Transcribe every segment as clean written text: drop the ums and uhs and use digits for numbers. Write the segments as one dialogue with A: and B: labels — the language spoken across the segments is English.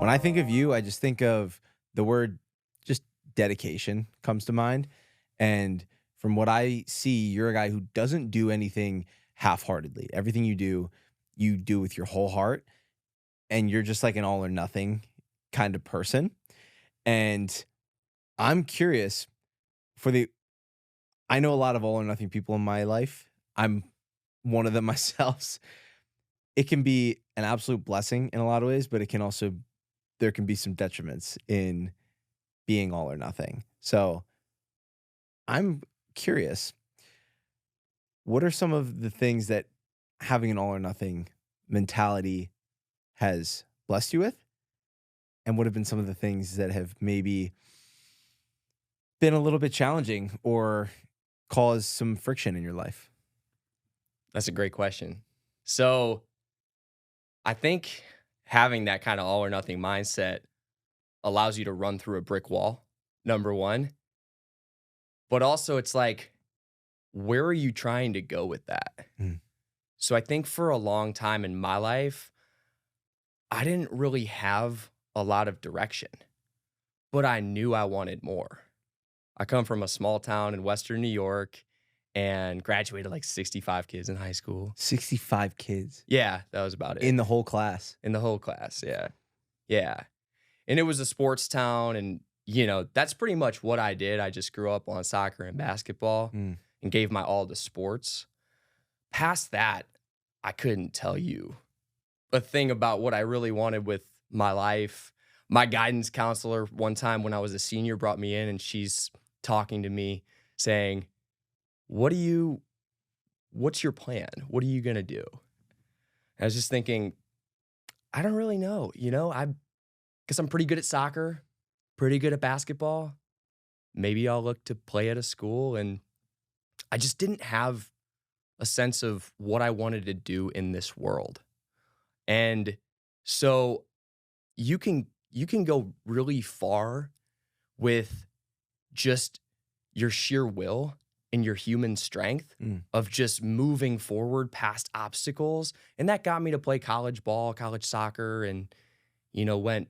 A: When I think of you, I just think of the word just dedication comes to mind. And from what I see, you're a guy who doesn't do anything half heartedly. Everything you do with your whole heart. And you're just like an all or nothing kind of person. And I'm curious for the, I know a lot of all or nothing people in my life. I'm one of them myself. It can be an absolute blessing in a lot of ways, but it can also, there can be some detriments in being all or nothing. So I'm curious, what are some of the things that having an all or nothing mentality has blessed you with? And what have been some of the things that have maybe been a little bit challenging or caused some friction in your life?
B: That's a great question. So I think having that kind of all or nothing mindset allows you to run through a brick wall, number one. But also, it's like, where are you trying to go with that?
A: Mm,
B: So I think for a long time in my life, I didn't really have a lot of direction, but I knew I wanted more. I come from a small town in Western New York and graduated like 65 kids in high school.
A: 65 kids
B: Yeah, that was about it
A: in the whole class.
B: in the whole class. Yeah. Yeah. And it was a sports town, and that's pretty much what I did. I just grew up on soccer and basketball
A: Mm,
B: and gave my all to sports. Past that, I couldn't tell you a thing about what I really wanted with my life. My guidance counselor one time when I was a senior brought me in, and she's talking to me saying, what's your plan? What are you going to do?" I was just thinking, I don't really know. I guess I'm pretty good at soccer, pretty good at basketball. Maybe I'll look to play at a school. And I just didn't have a sense of what I wanted to do in this world. And so you can go really far with just your sheer will and your human strength
A: mm.
B: of just moving forward past obstacles. And that got me to play college ball, college soccer, and went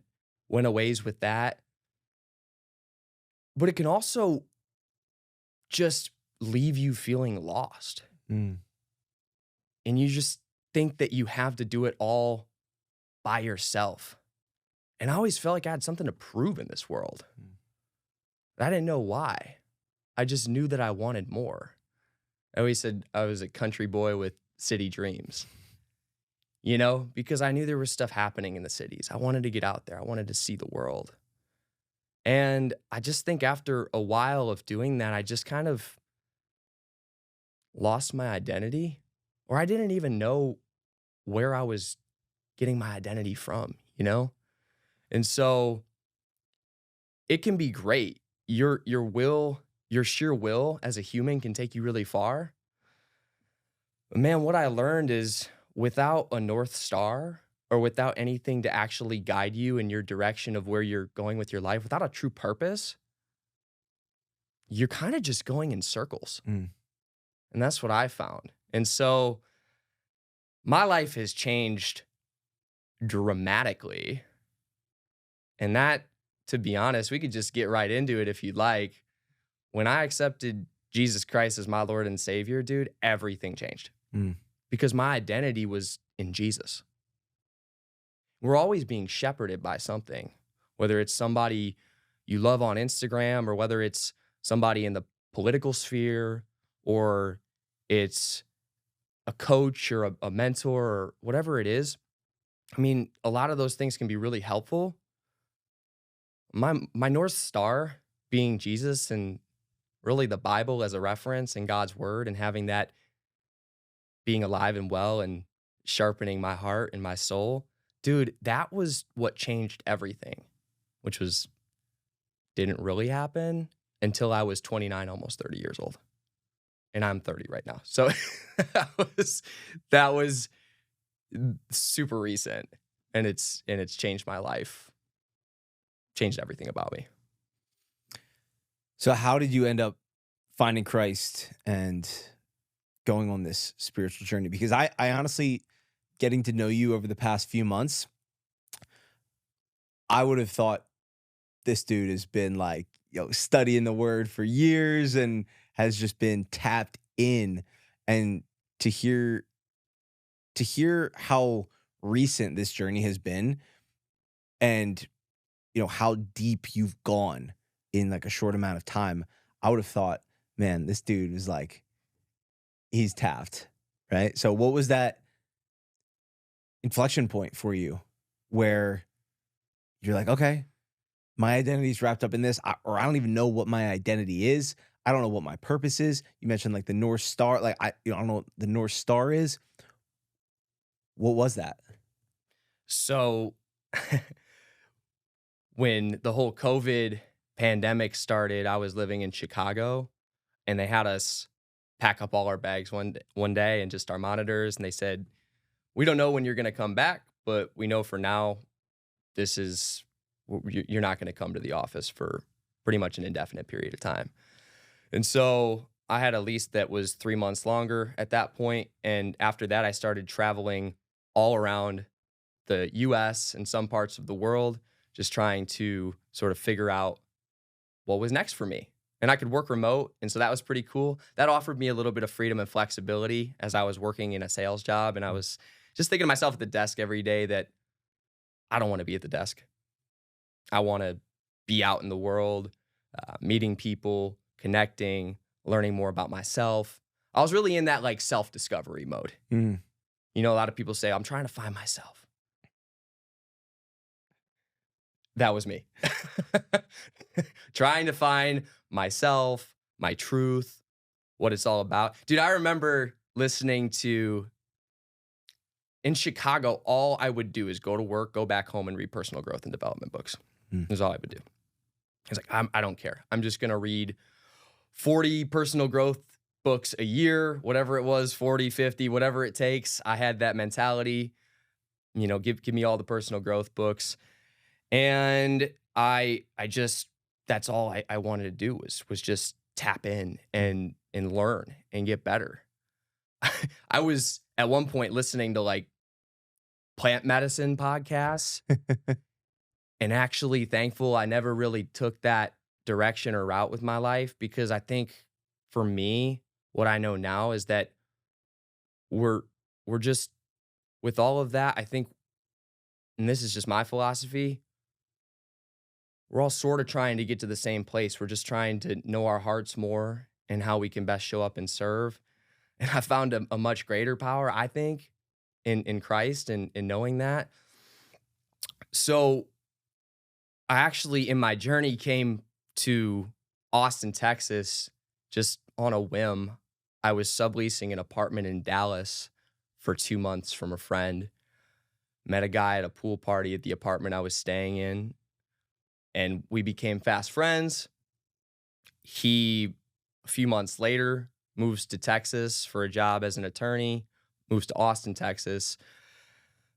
B: a ways with that. But it can also just leave you feeling lost.
A: Mm,
B: And you just think that you have to do it all by yourself. And I always felt like I had something to prove in this world.
A: mm.
B: I didn't know why. I just knew that I wanted more. I always said I was a country boy with city dreams, because I knew there was stuff happening in the cities. I wanted to get out there. I wanted to see the world. And I just think after a while of doing that, I just kind of lost my identity, or I didn't even know where I was getting my identity from. And so it can be great. Your sheer will as a human can take you really far. But man, what I learned is without a North Star or without anything to actually guide you in your direction of where you're going with your life, without a true purpose, you're kind of just going in circles.
A: Mm.
B: And that's what I found. And so my life has changed dramatically. And that, to be honest, we could just get right into it if you'd like. When I accepted Jesus Christ as my Lord and Savior, dude, everything changed
A: Mm.
B: because my identity was in Jesus. We're always being shepherded by something, whether it's somebody you love on Instagram or whether it's somebody in the political sphere or it's a coach or a mentor or whatever it is. I mean, a lot of those things can be really helpful. My North Star being Jesus and really the Bible as a reference and God's word and having that being alive and well and sharpening my heart and my soul. Dude, that was what changed everything, which was didn't really happen until I was 29, almost 30 years old. And I'm 30 right now. So that was super recent and it's changed my life, changed everything about me.
A: So, how did you end up finding Christ and going on this spiritual journey? Because I honestly, getting to know you over the past few months, I would have thought this dude has been like, studying the word for years and has just been tapped in. And to hear how recent this journey has been and how deep you've gone in like a short amount of time, I would have thought, man, this dude was like, he's tapped, right? So what was that inflection point for you where you're like, okay, my identity's wrapped up in this, or I don't even know what my identity is. I don't know what my purpose is. You mentioned like the North Star, like I don't know what the North Star is. What was that?
B: So when the whole COVID pandemic started, I was living in Chicago, and they had us pack up all our bags one day and just our monitors, and they said, "We don't know when you're going to come back, but we know for now you're not going to come to the office for pretty much an indefinite period of time." And so I had a lease that was 3 months longer at that point, and after that, I started traveling all around the US and some parts of the world, just trying to sort of figure out what was next for me. And I could work remote, and so that was pretty cool. That offered me a little bit of freedom and flexibility as I was working in a sales job, and I was just thinking to myself at the desk every day that I don't want to be at the desk. I want to be out in the world, meeting people, connecting, learning more about myself. I was really in that like self-discovery mode.
A: Mm.
B: A lot of people say, I'm trying to find myself. That was me. Trying to find myself, my truth, what it's all about. Dude, I remember listening to, in Chicago, all I would do is go to work, go back home, and read personal growth and development books. That's all I would do. I was like, I don't care. I'm just going to read 40 personal growth books a year, whatever it was, 40, 50, whatever it takes. I had that mentality. Give me all the personal growth books. And I just, that's all I wanted to do was just tap in and learn and get better. I was at one point listening to like plant medicine podcasts and actually thankful I never really took that direction or route with my life, because I think for me, what I know now is that we're just, with all of that, I think, and this is just my philosophy, we're all sort of trying to get to the same place. We're just trying to know our hearts more and how we can best show up and serve. And I found a much greater power, I think, in Christ and in knowing that. So I actually, in my journey, came to Austin, Texas, just on a whim. I was subleasing an apartment in Dallas for 2 months from a friend. Met a guy at a pool party at the apartment I was staying in, and we became fast friends. He, a few months later, moves to Texas for a job as an attorney, moves to Austin, Texas.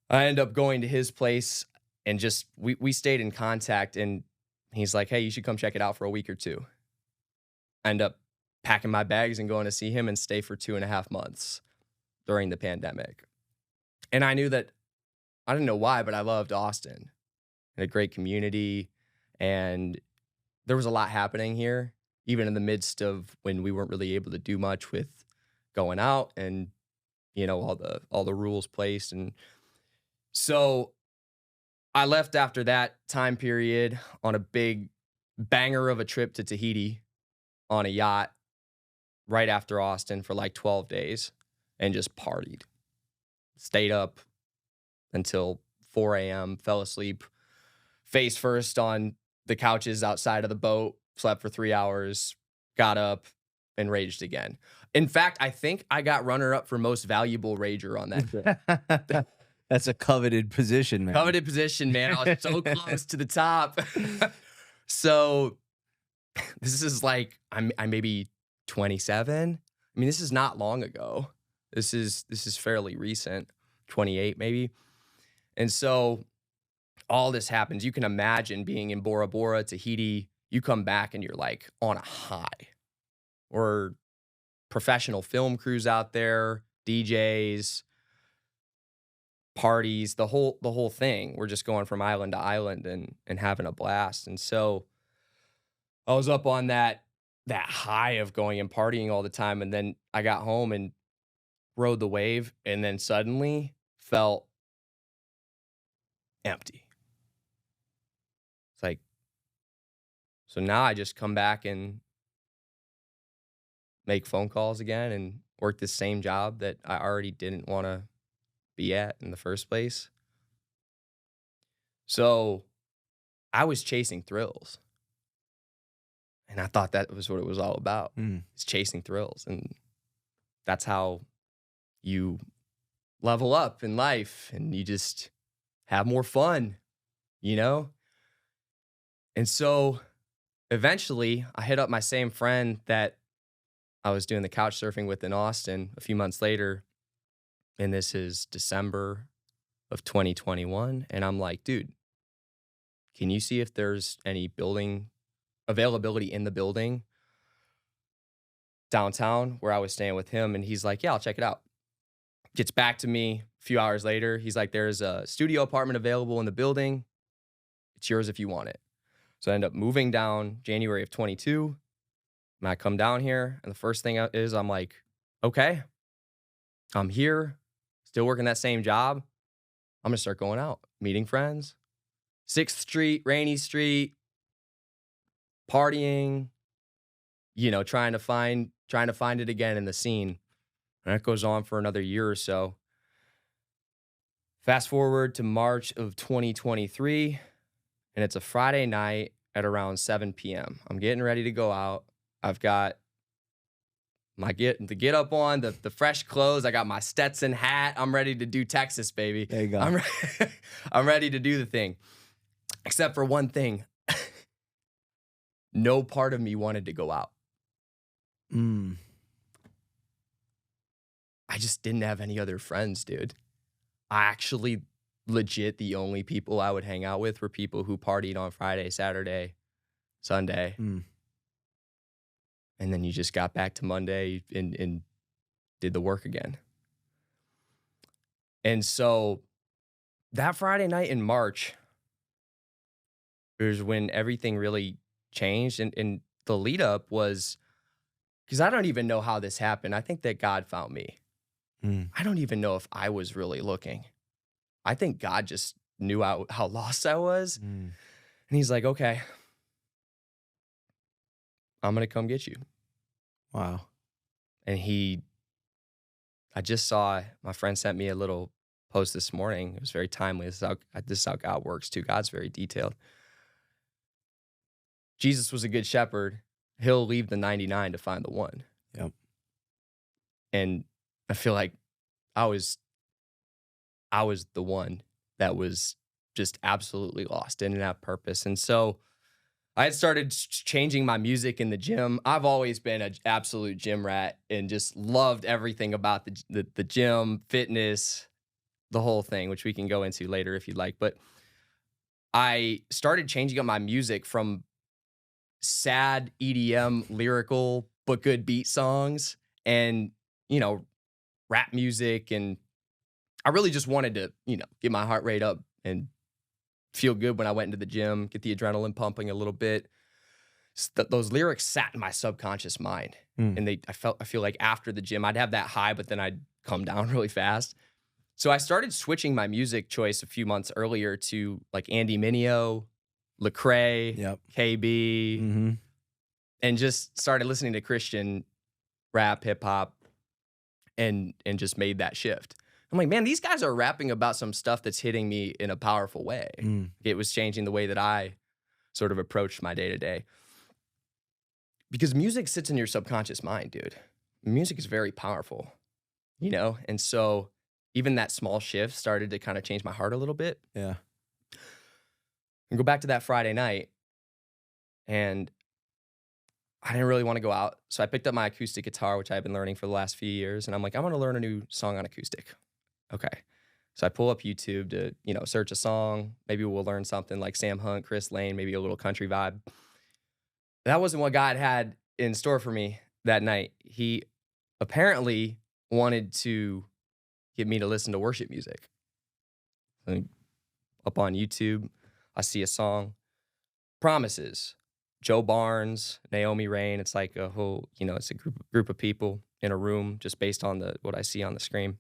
B: I end up going to his place, and just we stayed in contact, and he's like, hey, you should come check it out for a week or two. I end up packing my bags and going to see him and stay for 2.5 months during the pandemic. And I knew that, I didn't know why, but I loved Austin. And a great community, and there was a lot happening here, even in the midst of when we weren't really able to do much with going out and, all the rules placed. And so I left after that time period on a big banger of a trip to Tahiti on a yacht right after Austin for like 12 days and just partied. Stayed up until 4 a.m., fell asleep face first on the couches outside of the boat, slept for 3 hours, got up, and raged again. In fact, I think I got runner-up for most valuable rager on that trip.
A: That's a coveted position, man.
B: Coveted position, man. I was so close to the top. So this is like, I'm maybe 27. I mean, this is not long ago. This is fairly recent, 28 maybe. And so all this happens. You can imagine being in Bora Bora, Tahiti. You come back and you're like on a high. Or professional film crews out there, DJs. parties, the whole thing. We're just going from island to island and having a blast. And so I was up on that high of going and partying all the time, and then I got home and rode the wave, and then suddenly felt empty. It's like, so now I just come back and make phone calls again and work the same job that I already didn't want to be at in the first place. So I was chasing thrills. And I thought that was what it was all about. It's chasing thrills. And that's how you level up in life and you just have more fun, you know? And so eventually I hit up my same friend that I was doing the couch surfing with in Austin a few months later. And this is December of 2021. And I'm like, dude, can you see if there's any building availability in the building downtown where I was staying with him? And he's like, yeah, I'll check it out. Gets back to me a few hours later. He's like, there's a studio apartment available in the building. It's yours if you want it. So I end up moving down January of 22. And I come down here, and the first thing is I'm like, okay, I'm here, still working that same job. I'm gonna start going out, meeting friends. 6th Street, Rainy Street, partying, trying to find it again in the scene. And that goes on for another year or so. Fast forward to March of 2023, and it's a Friday night at around 7 p.m. I'm getting ready to go out. I've got the get up on, the fresh clothes. I got my Stetson hat. I'm ready to do Texas, baby.
A: There you go.
B: I'm ready to do the thing. Except for one thing. No part of me wanted to go out. I just didn't have any other friends, dude. I actually, legit, the only people I would hang out with were people who partied on Friday, Saturday, Sunday. And then you just got back to Monday and did the work again. And so that Friday night in March is when everything really changed. And the lead up was, because I don't even know how this happened. I think that God found me. I don't even know if I was really looking. I think God just knew how lost I was. And he's like, okay, I'm going to come get you.
A: Wow.
B: And I just saw, my friend sent me a little post this morning. It was very timely. This is how God works too. God's very detailed. Jesus was a good shepherd. He'll leave the 99 to find the one.
A: Yep.
B: And I feel like I was the one that was just absolutely lost, didn't have purpose. And so I had started changing my music in the gym. I've always been an absolute gym rat and just loved everything about the gym, fitness, the whole thing, which we can go into later if you'd like. But I started changing up my music from sad EDM, lyrical, but good beat songs and, rap music. And I really just wanted to, get my heart rate up and feel good when I went into the gym, get the adrenaline pumping a little bit. Those lyrics sat in my subconscious mind. And I feel like after the gym, I'd have that high, but then I'd come down really fast. So I started switching my music choice a few months earlier to like Andy Mineo, Lecrae, KB, and just started listening to Christian rap, hip hop, and just made that shift. I'm like, man, these guys are rapping about some stuff that's hitting me in a powerful way. It was changing the way that I sort of approached my day to day. Because music sits in your subconscious mind, dude. Music is very powerful, And so even that small shift started to kind of change my heart a little bit.
A: Yeah.
B: And go back to that Friday night, and I didn't really want to go out. So I picked up my acoustic guitar, which I've been learning for the last few years. And I'm like, I want to learn a new song on acoustic. Okay. So I pull up YouTube to, search a song. Maybe we'll learn something like Sam Hunt, Chris Lane, maybe a little country vibe. That wasn't what God had in store for me that night. He apparently wanted to get me to listen to worship music. Like, up on YouTube, I see a song, Promises, Joe Barnes, Naomi Rain. It's like a whole, it's a group of people in a room just based on what I see on the screen.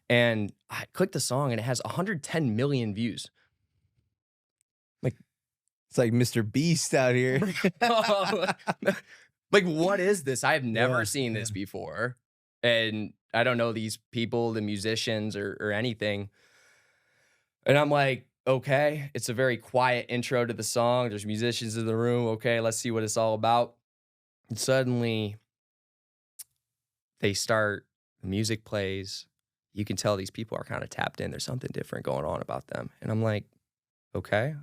B: And I clicked the song and it has 110 million views.
A: It's like Mr. Beast out here.
B: Like, what is this? I have never
A: Yeah,
B: seen this
A: yeah.
B: before. And I don't know these people, the musicians or anything. And I'm like, okay, it's a very quiet intro to the song. There's musicians in the room. Okay, let's see what it's all about. And suddenly the music plays. You can tell these people are kind of tapped in. There's something different going on about them. And I'm like, okay,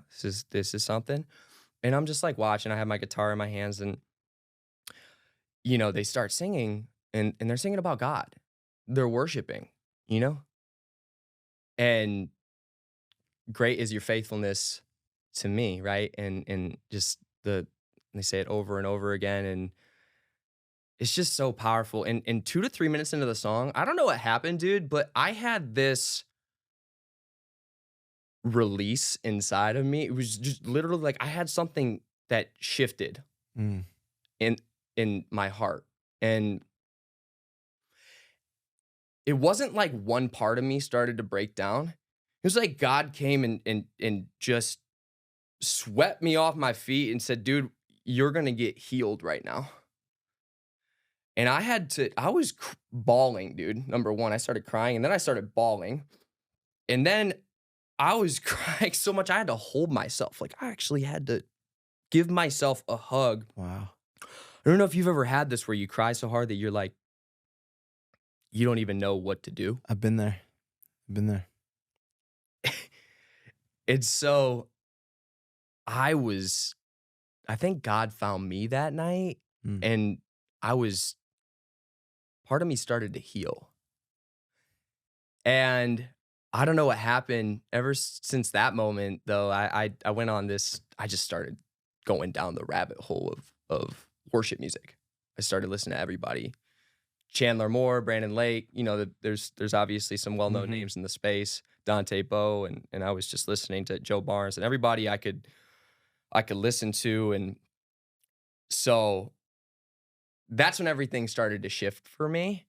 B: this is something. And I'm just like watching. I have my guitar in my hands and they start singing and they're singing about God. They're worshiping, you know? And great is your faithfulness to me, right? And just they say it over and over again and it's just so powerful. And 2 to 3 minutes into the song, I don't know what happened, dude, but I had this release inside of me. It was just literally like I had something that shifted
A: Mm.
B: in my heart. And it wasn't like one part of me started to break down. It was like God came and just swept me off my feet and said, "Dude, you're gonna get healed right now." And I was bawling, dude. Number one, I started crying and then I started bawling. And then I was crying so much I had to hold myself. Like I actually had to give myself a hug.
A: Wow.
B: I don't know if you've ever had this where you cry so hard that you're like, you don't even know what to do.
A: I've been there. I've been there.
B: And so I think God found me that night
A: Mm.
B: and part of me started to heal. And I don't know what happened since that moment though. I went on this, I just started going down the rabbit hole of worship music. I started listening to everybody. Chandler Moore, Brandon Lake, there's obviously some well-known names in the space, Dante Bowe, and I was just listening to Joe Barnes and everybody I could listen to. And so that's when everything started to shift for me.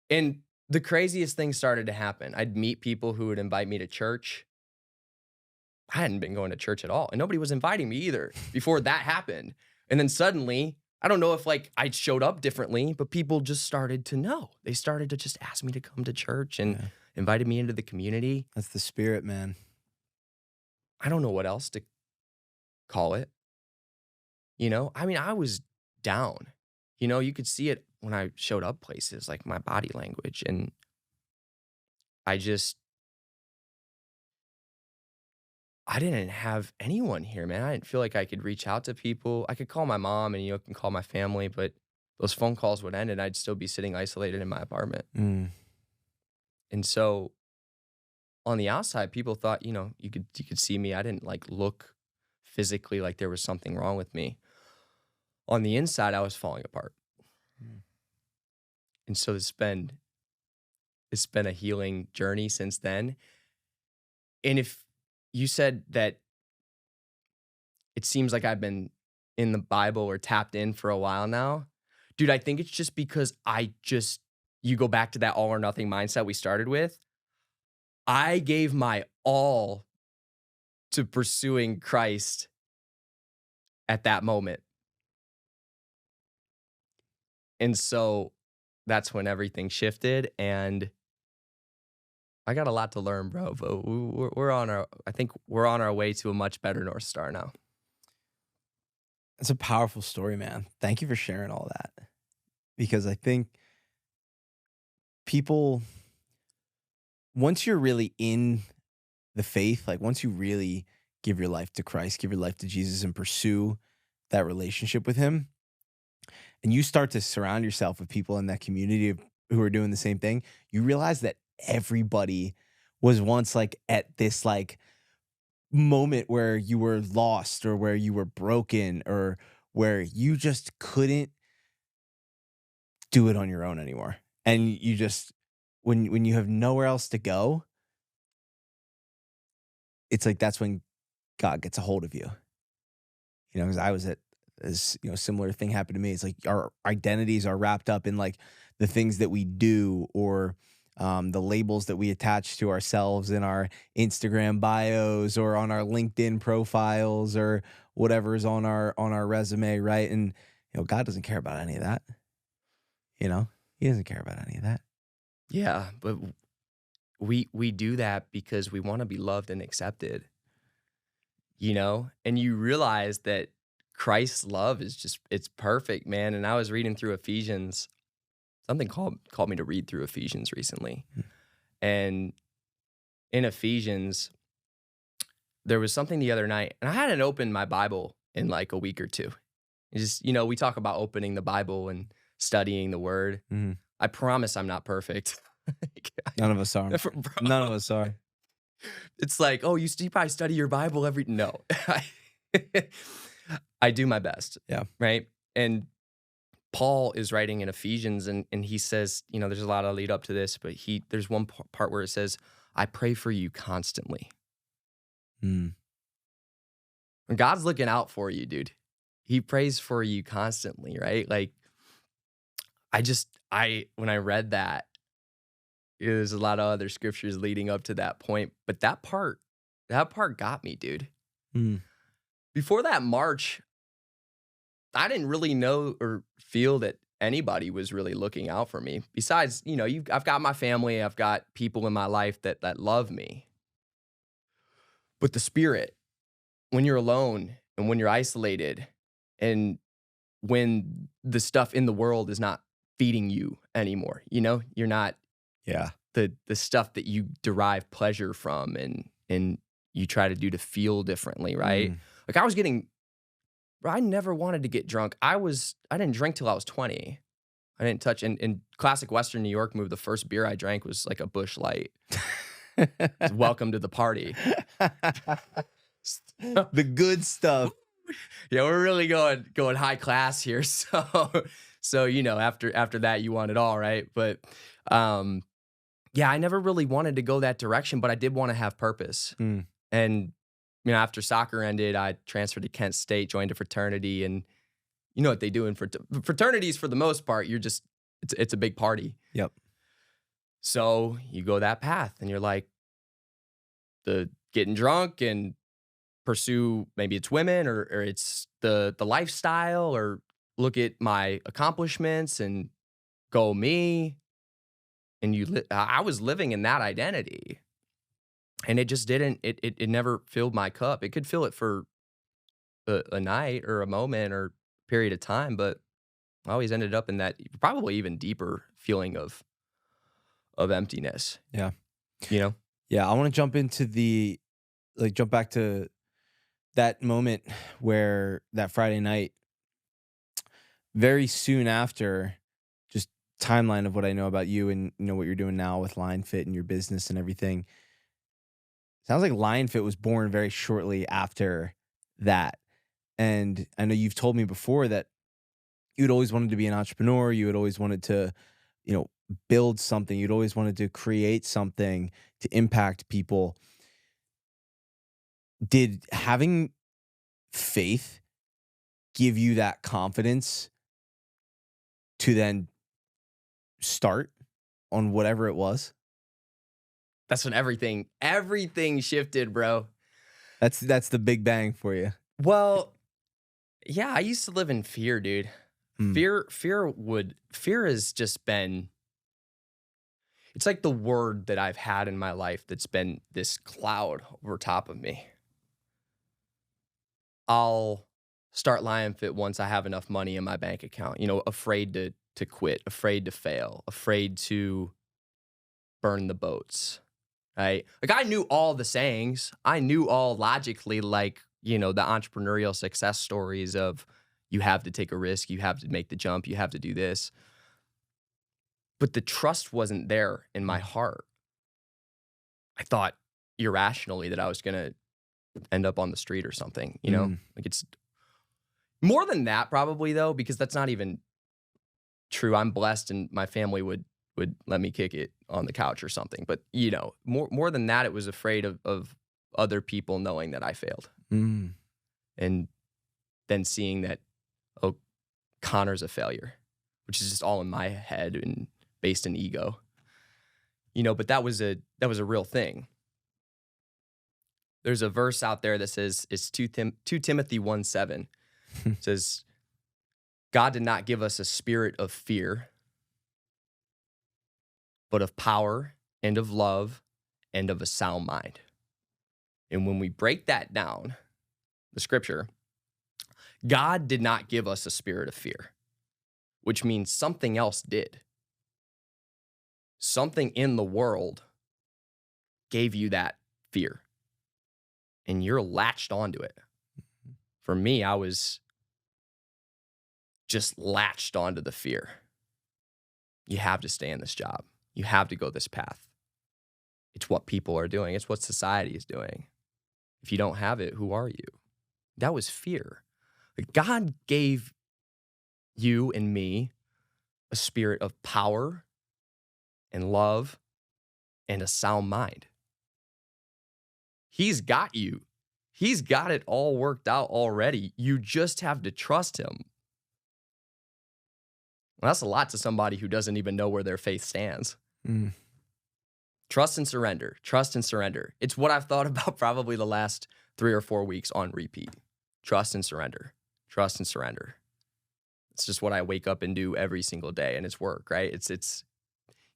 B: And the craziest thing started to happen. I'd meet people who would invite me to church. I hadn't been going to church at all, and nobody was inviting me either before that happened. And then suddenly, I don't know if like I showed up differently, but people just started to know. They started to just ask me to come to church and invited me into the community.
A: That's the spirit, man.
B: I don't know what else to call it. I mean, I was down. You could see it when I showed up places, like my body language. And I didn't have anyone here, man. I didn't feel like I could reach out to people. I could call my mom and, can call my family, but those phone calls would end and I'd still be sitting isolated in my apartment.
A: Mm.
B: And so on the outside, people thought, you could see me. I didn't like look physically like there was something wrong with me. On the inside, I was falling apart.
A: Mm.
B: And so it's been a healing journey since then. And if you said that it seems like I've been in the Bible or tapped in for a while now, dude, I think it's just because you go back to that all or nothing mindset we started with. I gave my all to pursuing Christ at that moment. And so that's when everything shifted and I got a lot to learn, bro, but I think we're on our way to a much better North Star now.
A: It's a powerful story, man. Thank you for sharing all that. Because I think people, once you're really in the faith, like once you really give your life to Christ, give your life to Jesus and pursue that relationship with him, and you start to surround yourself with people in that community who are doing the same thing, you realize that everybody was once like at this like moment where you were lost or where you were broken or where you just couldn't do it on your own anymore. And you just when you have nowhere else to go, it's like that's when God gets a hold of you. You know, because I was at this, similar thing happened to me. It's like our identities are wrapped up in like the things that we do or the labels that we attach to ourselves in our Instagram bios or on our LinkedIn profiles or whatever's on our resume, right? And God doesn't care about any of that. He doesn't care about any of that.
B: Yeah, but we do that because we want to be loved and accepted, and you realize that Christ's love is just, it's perfect, man. And I was reading through Ephesians. Something called me to read through Ephesians recently. And in Ephesians, there was something the other night, and I hadn't opened my Bible in like a week or two. It's just, we talk about opening the Bible and studying the word.
A: Mhm.
B: I promise I'm not perfect.
A: None of us are.
B: Bro,
A: None of us are.
B: it's like, oh, you probably study your Bible every, no. I do my best.
A: Yeah.
B: Right. And Paul is writing in Ephesians and he says, there's a lot of lead up to this, but there's one part where it says, I pray for you constantly.
A: Mm.
B: When God's looking out for you, dude, he prays for you constantly, right? Like, when I read that, there's a lot of other scriptures leading up to that point, but that part got me, dude.
A: Mm.
B: Before that March, I didn't really know or feel that anybody was really looking out for me. Besides, I've got my family, I've got people in my life that love me. But the Spirit, when you're alone and when you're isolated and when the stuff in the world is not feeding you anymore, you're not the stuff that you derive pleasure from and you try to do to feel differently, right?
A: Mm.
B: Like I never wanted to get drunk. I didn't drink till I was 20. I didn't touch, in classic Western New York move, the first beer I drank was like a Busch Light. Welcome to the party.
A: The good stuff.
B: Yeah, we're really going high class here. So after that you want it all, right? But yeah, I never really wanted to go that direction, but I did want to have purpose.
A: Mm.
B: And after soccer ended, I transferred to Kent State, joined a fraternity, and you know what they do in fraternities for the most part. It's a big party.
A: Yep.
B: So you go that path, and you're like, the getting drunk and pursue, maybe it's women or it's the lifestyle, or look at my accomplishments and go me. And I was living in that identity. And it just didn't, it never filled my cup. It could fill it for a night or a moment or period of time, but I always ended up in that probably even deeper feeling of emptiness.
A: Yeah.
B: Yeah,
A: I want to jump back to that moment where that Friday night, very soon after, just timeline of what I know about you and what you're doing now with Lion Fit and your business and everything. Sounds like Lion Fit was born very shortly after that. And I know you've told me before that you'd always wanted to be an entrepreneur. You had always wanted to, build something. You'd always wanted to create something to impact people. Did having faith give you that confidence to then start on whatever it was?
B: that's when everything shifted, bro.
A: That's the big bang for you.
B: Well, yeah, I used to live in fear, dude.
A: Hmm.
B: Fear has just been, it's like the word that I've had in my life that's been this cloud over top of me. I'll start Lion Fit once I have enough money in my bank account, afraid to quit, afraid to fail, afraid to burn the boats, right? Like, I knew all the sayings. I knew all logically, like, the entrepreneurial success stories of you have to take a risk, you have to make the jump, you have to do this. But the trust wasn't there in my heart. I thought irrationally that I was going to end up on the street or something, like, it's more than that probably, though, because that's not even true. I'm blessed and my family would let me kick it on the couch or something. But, more than that, it was afraid of other people knowing that I failed.
A: Mm.
B: And then seeing that, oh, Connor's a failure, which is just all in my head and based in ego. But that was a real thing. There's a verse out there that says, it's 2 Timothy 1:7. It says, God did not give us a spirit of fear, but of power and of love and of a sound mind. And when we break that down, the scripture, God did not give us a spirit of fear, which means something else did. Something in the world gave you that fear, and you're latched onto it. For me, I was just latched onto the fear. You have to stay in this job. You have to go this path. It's what people are doing. It's what society is doing. If you don't have it, who are you? That was fear. God gave you and me a spirit of power and love and a sound mind. He's got you. He's got it all worked out already. You just have to trust him. Well, that's a lot to somebody who doesn't even know where their faith stands.
A: Mm.
B: Trust and surrender. Trust and surrender. It's what I've thought about probably the last 3 or 4 weeks on repeat. Trust and surrender. Trust and surrender. It's just what I wake up and do every single day, and it's work, right? It's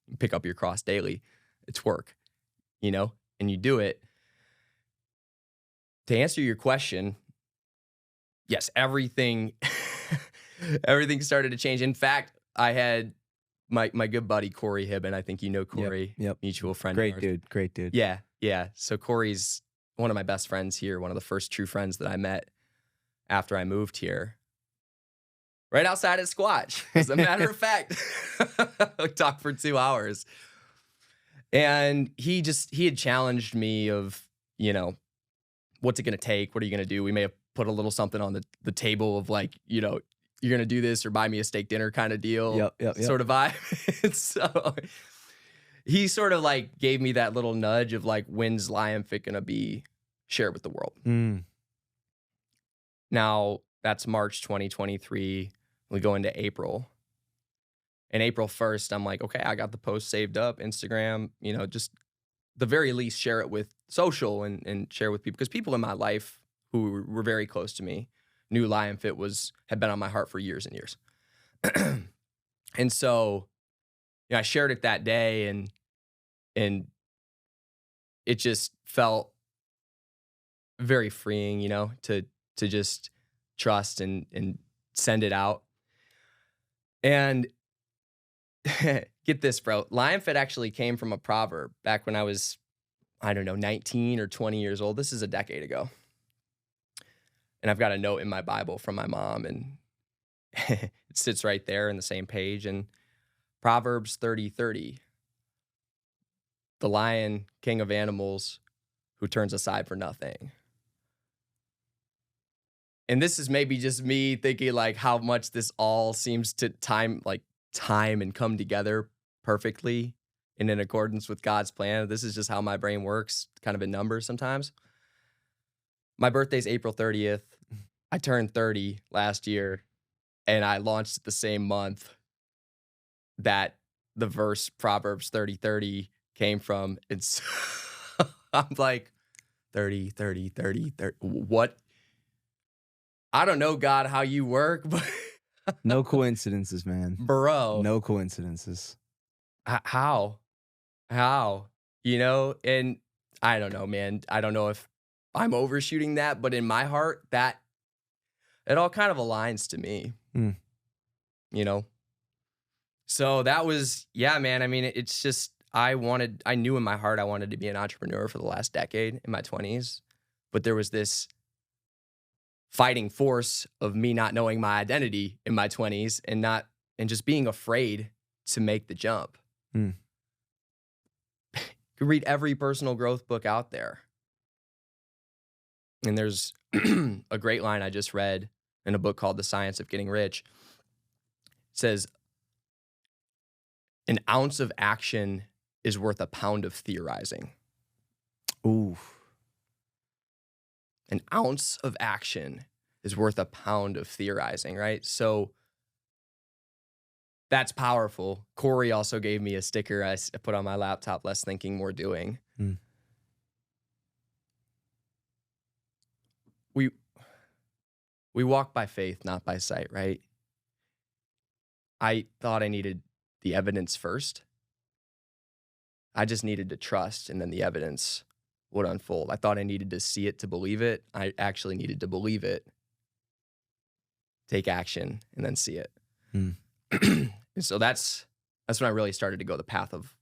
B: you pick up your cross daily. It's work, and you do it. To answer your question, yes, everything started to change. In fact, I had my good buddy Corey Hibben. I think you know Corey,
A: Yep.
B: mutual friend.
A: Great dude.
B: Yeah. So Corey's one of my best friends here, one of the first true friends that I met after I moved here. Right outside at Squatch, as a matter of fact. We talked for 2 hours. And he had challenged me of, what's it going to take? What are you going to do? We may have put a little something on the table of like, you're going to do this or buy me a steak dinner kind of deal.
A: Yep.
B: Sort of vibe. So he sort of like gave me that little nudge of like, when's Lion Fit going to be shared with the world?
A: Mm.
B: Now, that's March 2023. We go into April. And April 1st, I'm like, okay, I got the post saved up, Instagram, just the very least share it with social and share with people. Because people in my life who were very close to me knew Lion Fit had been on my heart for years and years. And so, I shared it that day and it just felt very freeing, to just trust and send it out. And get this, bro. Lion Fit actually came from a proverb back when I was, 19 or 20 years old. This is a decade ago. And I've got a note in my Bible from my mom, and it sits right there in the same page. And Proverbs 30:30. The lion, king of animals, who turns aside for nothing. And this is maybe just me thinking like how much this all seems to time and come together perfectly and in accordance with God's plan. This is just how my brain works, kind of in numbers sometimes. My birthday's April 30th. I turned 30 last year, and I launched the same month that the verse Proverbs 30:30 came from. And so I'm like, 30, 30, 30, 30. What? I don't know, God, how you work, but
A: No coincidences, man.
B: bro.
A: No coincidences.
B: How? And I don't know, man. I don't know if I'm overshooting that, but in my heart, that it all kind of aligns to me.
A: Mm.
B: So that was, yeah, man. I mean, it's just, I knew in my heart I wanted to be an entrepreneur for the last decade in my 20s, but there was this fighting force of me not knowing my identity in my 20s and just being afraid to make the jump.
A: Mm.
B: You can read every personal growth book out there. And there's a great line I just read in a book called The Science of Getting Rich. It says, an ounce of action is worth a pound of theorizing.
A: Ooh.
B: an ounce of action is worth a pound of theorizing, right? So that's powerful. Corey also gave me a sticker I put on my laptop, less thinking, more doing.
A: Hmm.
B: We walk by faith, not by sight, right? I thought I needed the evidence first. I just needed to trust, and then the evidence would unfold. I thought I needed to see it to believe it. I actually needed to believe it, take action, and then see it.
A: Hmm.
B: And so that's when I really started to go the path of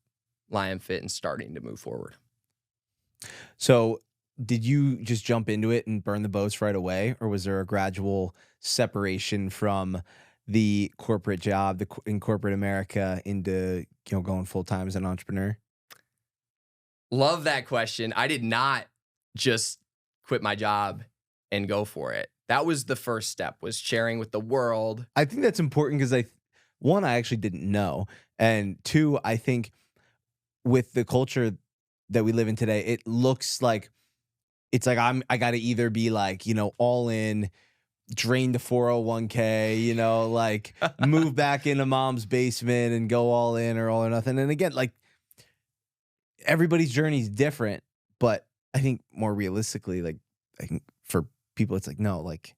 B: Lion Fit and starting to move forward.
A: So did you just jump into it and burn the boats right away, or was there a gradual separation from the corporate job, in corporate America, into going full time as an entrepreneur?
B: Love that question. I did not just quit my job and go for it. That was the first step, was sharing with the world.
A: I think that's important because one, I actually didn't know, and two, I think with the culture that we live in today, it looks like it's like I got to either be like all in, drain the 401k, like move back into mom's basement and go all in or all or nothing. And again, like everybody's journey is different, but I think more realistically, like I think for people, it's like no, like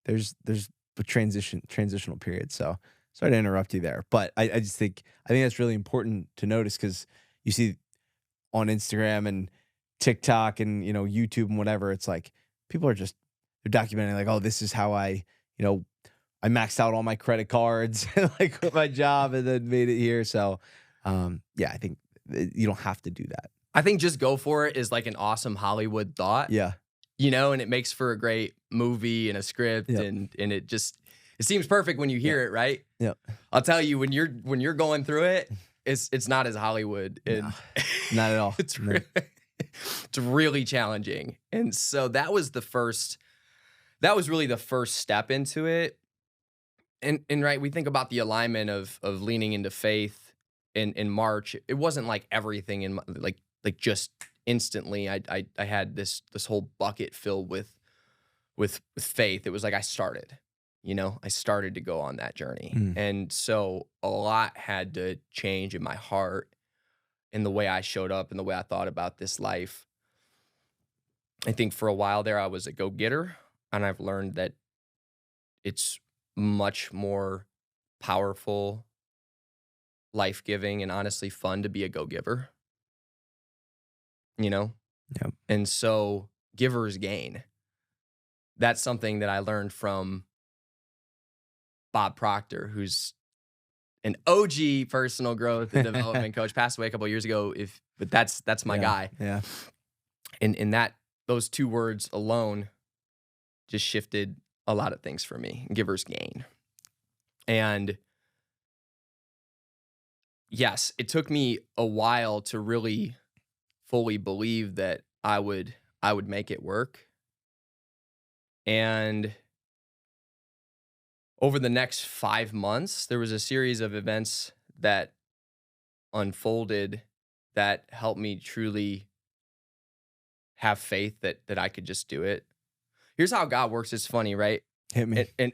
A: there's a transitional period. So sorry to interrupt you there, but I just think that's really important to notice because you see on Instagram and TikTok and YouTube and whatever, it's like people are just they're documenting like, oh, this is how I I maxed out all my credit cards like with my job and then made it here. So yeah, I think you don't have to do that.
B: I think just go for it is like an awesome Hollywood thought.
A: Yeah.
B: And it makes for a great movie and a script.
A: Yep.
B: And it seems perfect when you hear it, right?
A: Yep.
B: I'll tell you, when you're going through it, it's not as Hollywood.
A: No, not at all.
B: It's really challenging. And so that was really the first step into it. And right, we think about the alignment of leaning into faith in March. It wasn't like everything in like just instantly. I had this whole bucket filled with faith. It was like I started to go on that journey. And so a lot had to change in my heart, in the way I showed up, and the way I thought about this life. I think for a while there, I was a go-getter, and I've learned that it's much more powerful, life-giving, and honestly fun to be a go-giver.
A: Yep.
B: And so givers gain. That's something that I learned from Bob Proctor, who's an OG personal growth and development coach, passed away a couple of years ago. But that's my guy.
A: Yeah.
B: And that those two words alone just shifted a lot of things for me. Givers gain. And yes, it took me a while to really fully believe that I would make it work. And over the next 5 months, there was a series of events that unfolded that helped me truly have faith that I could just do it. Here's how God works. It's funny, right?
A: Hit me.
B: And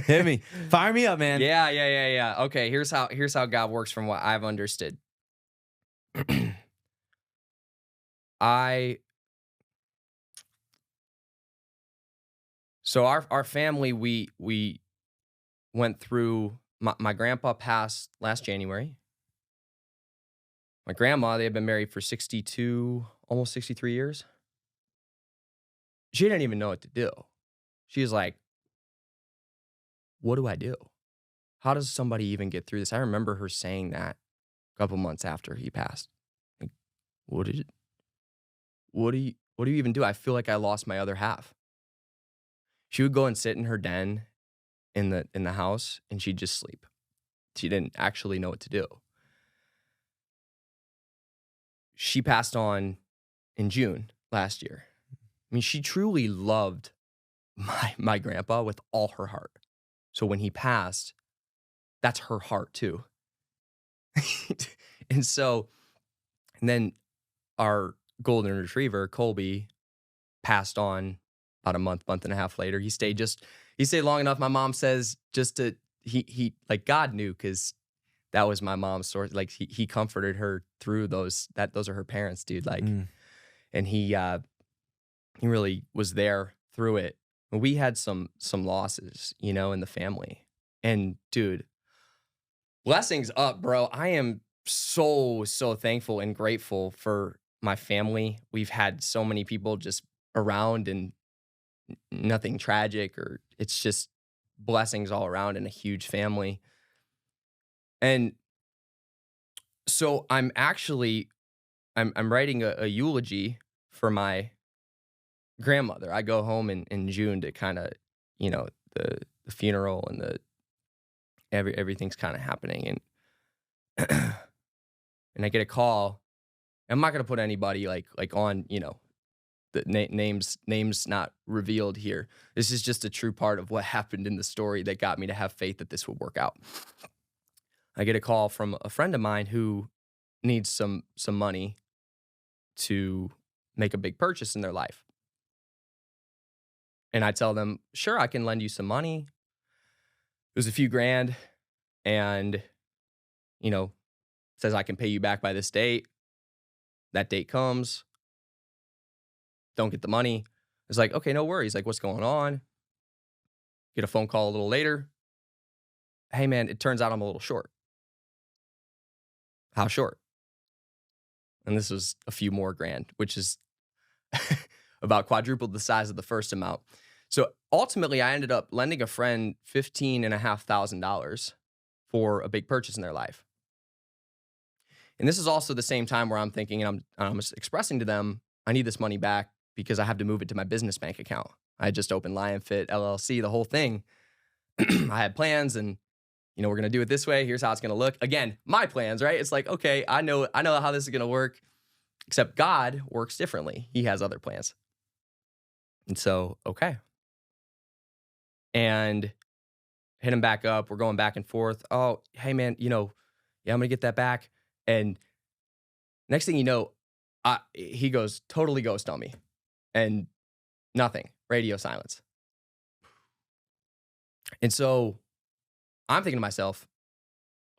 A: Hit me. Fire me up, man.
B: Yeah. Okay, here's how God works from what I've understood. So our family, we went through, my grandpa passed last January. My grandma, they had been married for 62, almost 63 years. She didn't even know what to do. She was like, what do I do? How does somebody even get through this? I remember her saying that a couple months after he passed. Like, what do you even do? I feel like I lost my other half. She would go and sit in her den in the house, and she'd just sleep. She didn't actually know what to do. She passed on in June last year. I mean, she truly loved my grandpa with all her heart. So when he passed, that's her heart too. And then our golden retriever, Colby, passed on about a month and a half later. He stayed long enough. My mom says just to he like God knew because that was my mom's source. Like he comforted her through those are her parents, dude. Like, and he really was there through it. We had some losses, you know, in the family. And dude, blessings up, bro. I am so thankful and grateful for my family. We've had so many people just around and nothing tragic, or it's just blessings all around in a huge family. And so I'm writing a eulogy for my grandmother. I go home in June to kind of, you know, the funeral and everything's kind of happening, and and I get a call. I'm not gonna put anybody like on, you know, the names not revealed here. This is just a true part of what happened in the story that got me to have faith that this would work out. I get a call from a friend of mine who needs some money to make a big purchase in their life. And I tell them, sure, I can lend you some money. It was a few grand, and, you know, says I can pay you back by this date. That date comes, don't get the money. It's like, okay, no worries. Like, what's going on? Get a phone call a little later. Hey, man, it turns out I'm a little short. How short? And this was a few more grand, which is about quadrupled the size of the first amount. So ultimately, I ended up lending a friend $15,500 for a big purchase in their life. And this is also the same time where I'm thinking, and I'm expressing to them, I need this money back because I have to move it to my business bank account. I had just opened Lion Fit LLC, the whole thing. I had plans, and, you know, we're gonna do it this way. Here's how it's gonna look. Again, my plans, right? It's like, okay, I know how this is gonna work. Except God works differently. He has other plans. And so, okay. And hit him back up. We're going back and forth. Oh, hey, man, you know, yeah, I'm going to get that back. And next thing you know, he goes totally ghost on me. And nothing. Radio silence. And so I'm thinking to myself,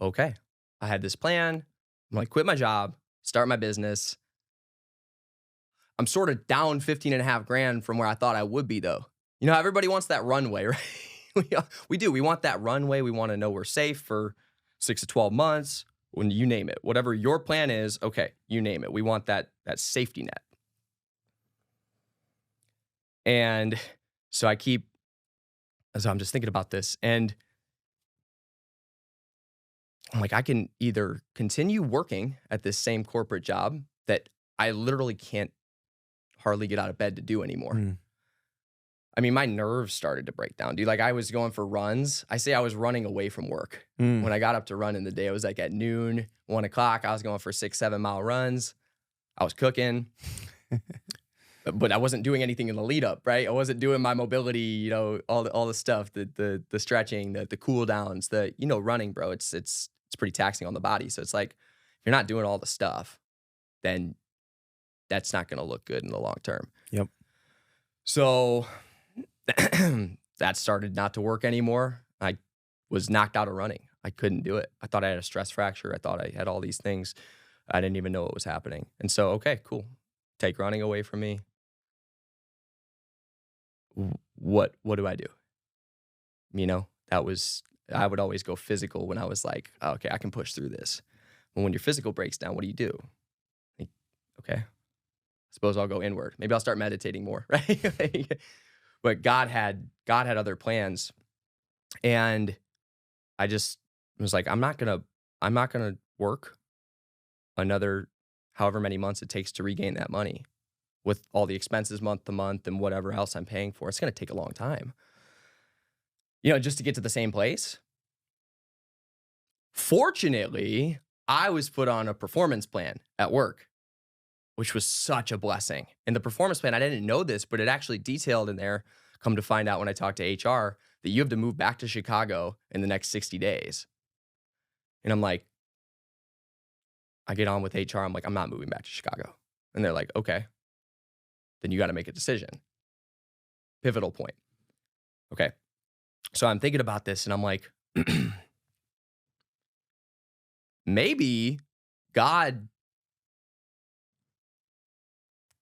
B: okay, I had this plan. I'm going to quit my job, start my business. I'm sort of down 15 and a half grand from where I thought I would be, though. You know, everybody wants that runway, right? We do. We want that runway. We want to know we're safe for 6 to 12 months, when you name it. Whatever your plan is, okay, you name it. We want that safety net. And so I'm just thinking about this, and I'm like, I can either continue working at this same corporate job that I literally can't hardly get out of bed to do anymore. I mean, my nerves started to break down, dude. Like, I was going for runs. I say I was running away from work. When I got up to run in the day, it was like at noon, 1 o'clock. I was going for 6-7 mile runs. I was cooking, but I wasn't doing anything in the lead up, right? I wasn't doing my mobility, you know, all the stuff, the stretching, the cool downs, running, bro. It's pretty taxing on the body. So it's like, if you're not doing all the stuff, then that's not going to look good in the long term.
A: Yep.
B: So that started not to work anymore. I was knocked out of running. I couldn't do it. I thought I had a stress fracture. I thought I had all these things. I didn't even know what was happening. And so, okay, cool. Take running away from me. What do I do? You know, I would always go physical when I was like, oh, okay, I can push through this. But when your physical breaks down, what do you do? Like, okay, suppose I'll go inward. Maybe I'll start meditating more, right? But God had other plans, and I just was like, I'm not gonna work another however many months it takes to regain that money with all the expenses month to month and whatever else I'm paying for. It's gonna take a long time, you know, just to get to the same place. Fortunately, I was put on a performance plan at work, which was such a blessing. And the performance plan, I didn't know this, but it actually detailed in there, come to find out when I talked to HR, that you have to move back to Chicago in the next 60 days. And I'm like, I get on with HR. I'm like, I'm not moving back to Chicago. And they're like, okay, then you got to make a decision. pivotal point. Okay. So I'm thinking about this and I'm like, maybe God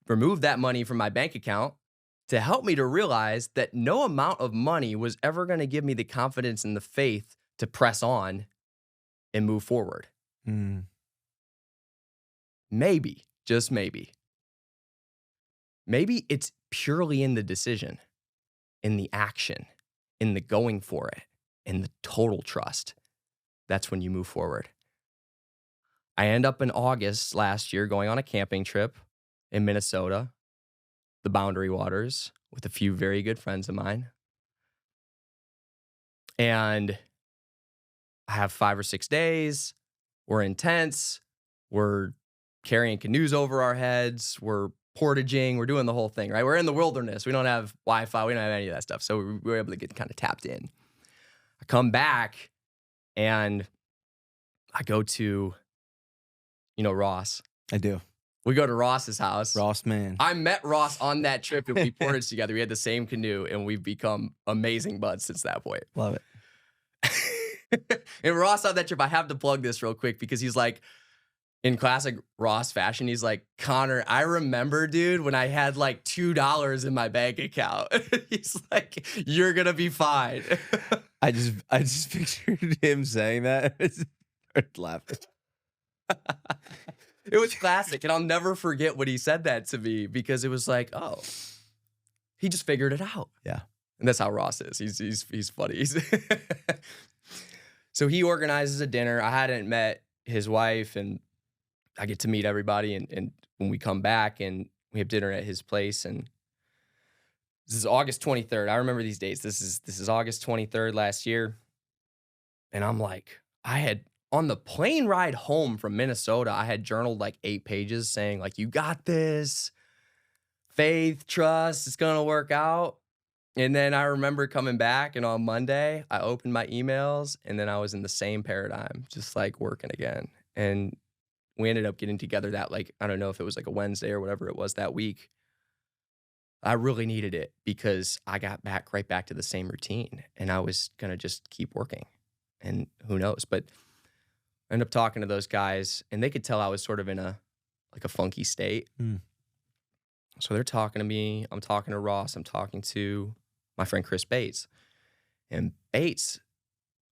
B: removed that money from my bank account to help me to realize that no amount of money was ever going to give me the confidence and the faith to press on and move forward.
A: Mm.
B: Maybe, just maybe. Maybe it's purely in the decision, in the action, in the going for it, in the total trust. That's when you move forward. I end up in August last year going on a camping trip in Minnesota, the Boundary Waters, with a few very good friends of mine. And I have 5 or 6 days. We're intense. We're carrying canoes over our heads. We're portaging. We're doing the whole thing, right? We're in the wilderness. We don't have Wi-Fi. We don't have any of that stuff. So we were able to get kind of tapped in. I come back and I go to, Ross.
A: I do.
B: We go to Ross's house.
A: Ross, man.
B: I met Ross on that trip and we portaged together. We had the same canoe and we've become amazing buds since that point.
A: Love it.
B: And Ross on that trip, I have to plug this real quick because he's like, in classic Ross fashion, he's like, Connor, I remember, dude, when I had like $2 in my bank account. He's like, you're gonna be fine.
A: I just pictured him saying that. I started laughing.
B: It was classic, and I'll never forget when he said that to me because it was like, oh, he just figured it out.
A: Yeah,
B: and that's how Ross is. He's funny. So he organizes a dinner. I hadn't met his wife, and I get to meet everybody. And when we come back, and we have dinner at his place, and this is August 23rd. I remember these dates. This is August 23rd last year, and I'm like, I had. On the plane ride home from Minnesota, I had journaled like 8 pages saying like, you got this, faith, trust, it's gonna work out. And then I remember coming back and on Monday, I opened my emails and then I was in the same paradigm, just like working again. And we ended up getting together that like, I don't know if it was like a Wednesday or whatever it was that week. I really needed it because I got right back to the same routine and I was gonna just keep working and who knows, but I ended up talking to those guys, and they could tell I was sort of in a funky state.
A: Mm.
B: So they're talking to me. I'm talking to Ross. I'm talking to my friend Chris Bates. And Bates,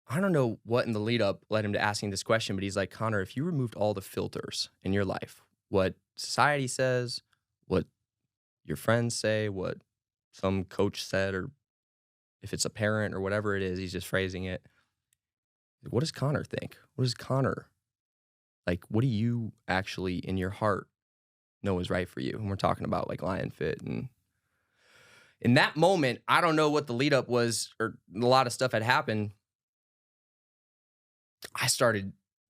B: I don't know what in the lead up led him to asking this question, but he's like, Connor, if you removed all the filters in your life, what society says, what your friends say, what some coach said, or if it's a parent or whatever it is, he's just phrasing it. What does Connor think? What does Connor, like, what do you actually in your heart know is right for you? And we're talking about like Lion Fit. And in that moment, I don't know what the lead up was or a lot of stuff had happened.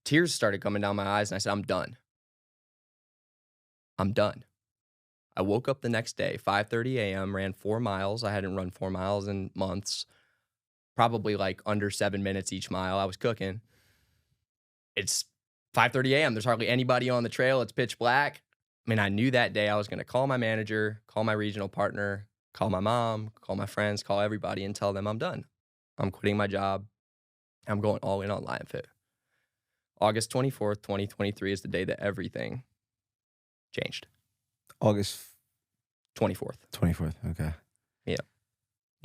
B: Tears started coming down my eyes and I said, I'm done. I'm done. I woke up the next day, 5:30 a.m., ran 4 miles. I hadn't run 4 miles in months. Probably like under 7 minutes each mile. I was cooking. It's 5:30 a.m. There's hardly anybody on the trail. It's pitch black. I mean, I knew that day I was going to call my manager, call my regional partner, call my mom, call my friends, call everybody and tell them I'm done. I'm quitting my job. I'm going all in on Lion Fit. August 24th, 2023 is the day that everything changed.
A: August
B: 24th.
A: 24th. Okay.
B: Yeah.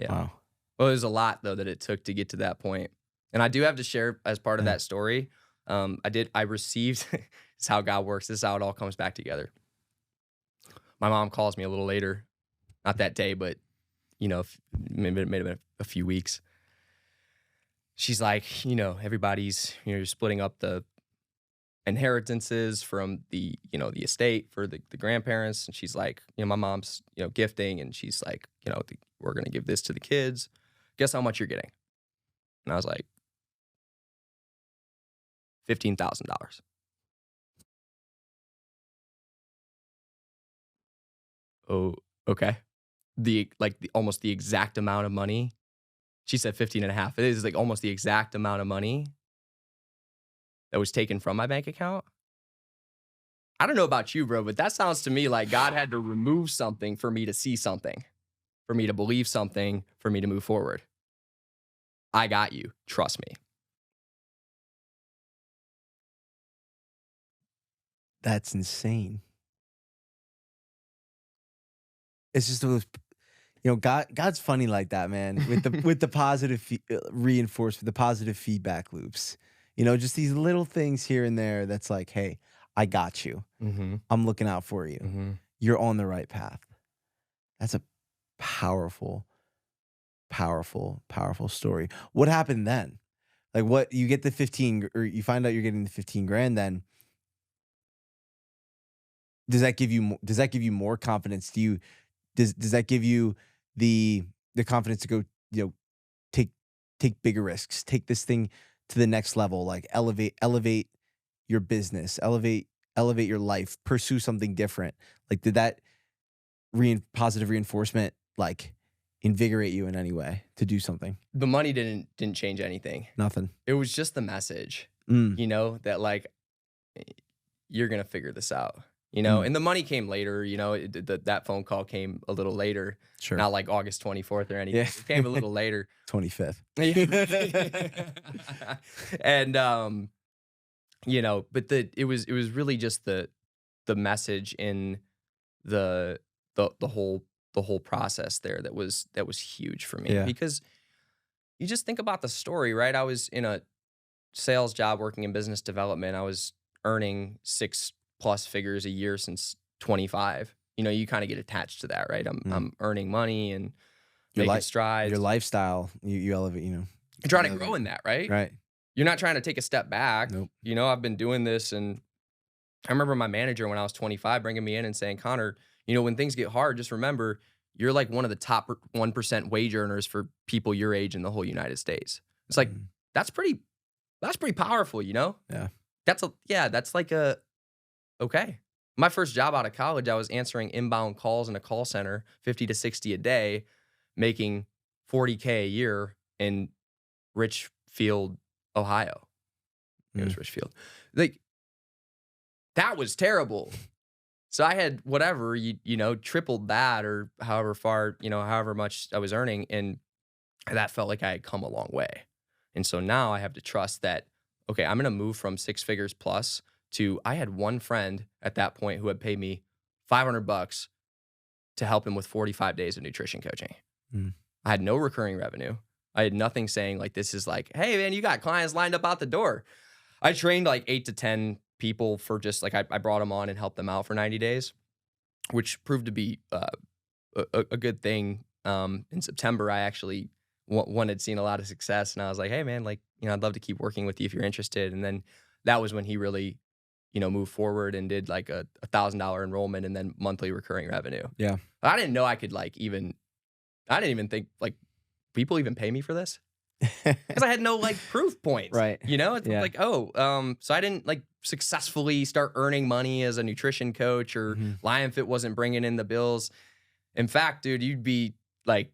A: Wow.
B: Well, there's a lot, though, that it took to get to that point. And I do have to share as part of that story. I received, this is how God works. This is how it all comes back together. My mom calls me a little later, not that day, but, maybe it may have been a few weeks. She's like, everybody's, splitting up the inheritances from the estate for the grandparents. And she's like, my mom's, gifting. And she's like, we're going to give this to the kids. Guess how much you're getting? And I was like, $15,000. Oh, okay. Almost the exact amount of money. She said 15 and a half. It is like almost the exact amount of money that was taken from my bank account. I don't know about you, bro, but that sounds to me like God had to remove something for me to see something. for me to believe something, for me to move forward. I got you. Trust me.
A: That's insane. It's just those, God's funny like that, man. With the with the positive reinforcement, the positive feedback loops. Just these little things here and there. That's like, hey, I got you.
B: Mm-hmm.
A: I'm looking out for you.
B: Mm-hmm.
A: You're on the right path. That's a powerful, powerful, powerful story. What happened then? Like, what you get the 15, or you find out you're getting the 15 grand. Then does that give you more confidence? Does that give you the confidence to go, take bigger risks, take this thing to the next level, like elevate your business, elevate your life, pursue something different? Like, did that positive reinforcement like invigorate you in any way to do something?
B: The money didn't change anything.
A: Nothing.
B: It was just the message, that like, you're going to figure this out, and the money came later, that phone call came a little later,
A: Sure.
B: not like August 24th or anything.
A: Yeah.
B: It came a little later.
A: 25th.
B: And, but it was really just the message in the whole process there that was huge for me.
A: Yeah.
B: Because you just think about the story, right? I was in a sales job working in business development. I was earning 6+ figures a year since 25. You kind of get attached to that, right? I'm earning money and making strides.
A: Your lifestyle, you elevate,
B: You're trying to grow in that, right?
A: Right.
B: You're not trying to take a step back.
A: Nope.
B: I've been doing this, and I remember my manager when I was 25 bringing me in and saying, Connor, when things get hard, just remember you're like one of the top 1% wage earners for people your age in the whole United States. It's like, that's pretty powerful,
A: Yeah.
B: That's like okay. My first job out of college, I was answering inbound calls in a call center, 50 to 60 a day, making $40K a year in Richfield, Ohio. It was Richfield. Like, that was terrible. So I had whatever, tripled that, or however much I was earning. And that felt like I had come a long way. And so now I have to trust that, okay, I'm going to move from 6 figures plus to, I had one friend at that point who had paid me $500 to help him with 45 days of nutrition coaching. I had no recurring revenue. I had nothing saying like, this is like, hey man, you got clients lined up out the door. I trained like 8 to 10 people for just like, I brought them on and helped them out for 90 days, which proved to be a good thing. In September, I actually one had seen a lot of success, and I was like, hey man, like, I'd love to keep working with you if you're interested. And then that was when he really, moved forward and did like a $1,000 enrollment and then monthly recurring revenue.
A: Yeah.
B: I didn't know I could I didn't even think like people even pay me for this. Because I had no like proof points.
A: Right.
B: It's like, so I didn't like successfully start earning money as a nutrition coach, or LionFit wasn't bringing in the bills. In fact, dude, you'd be like,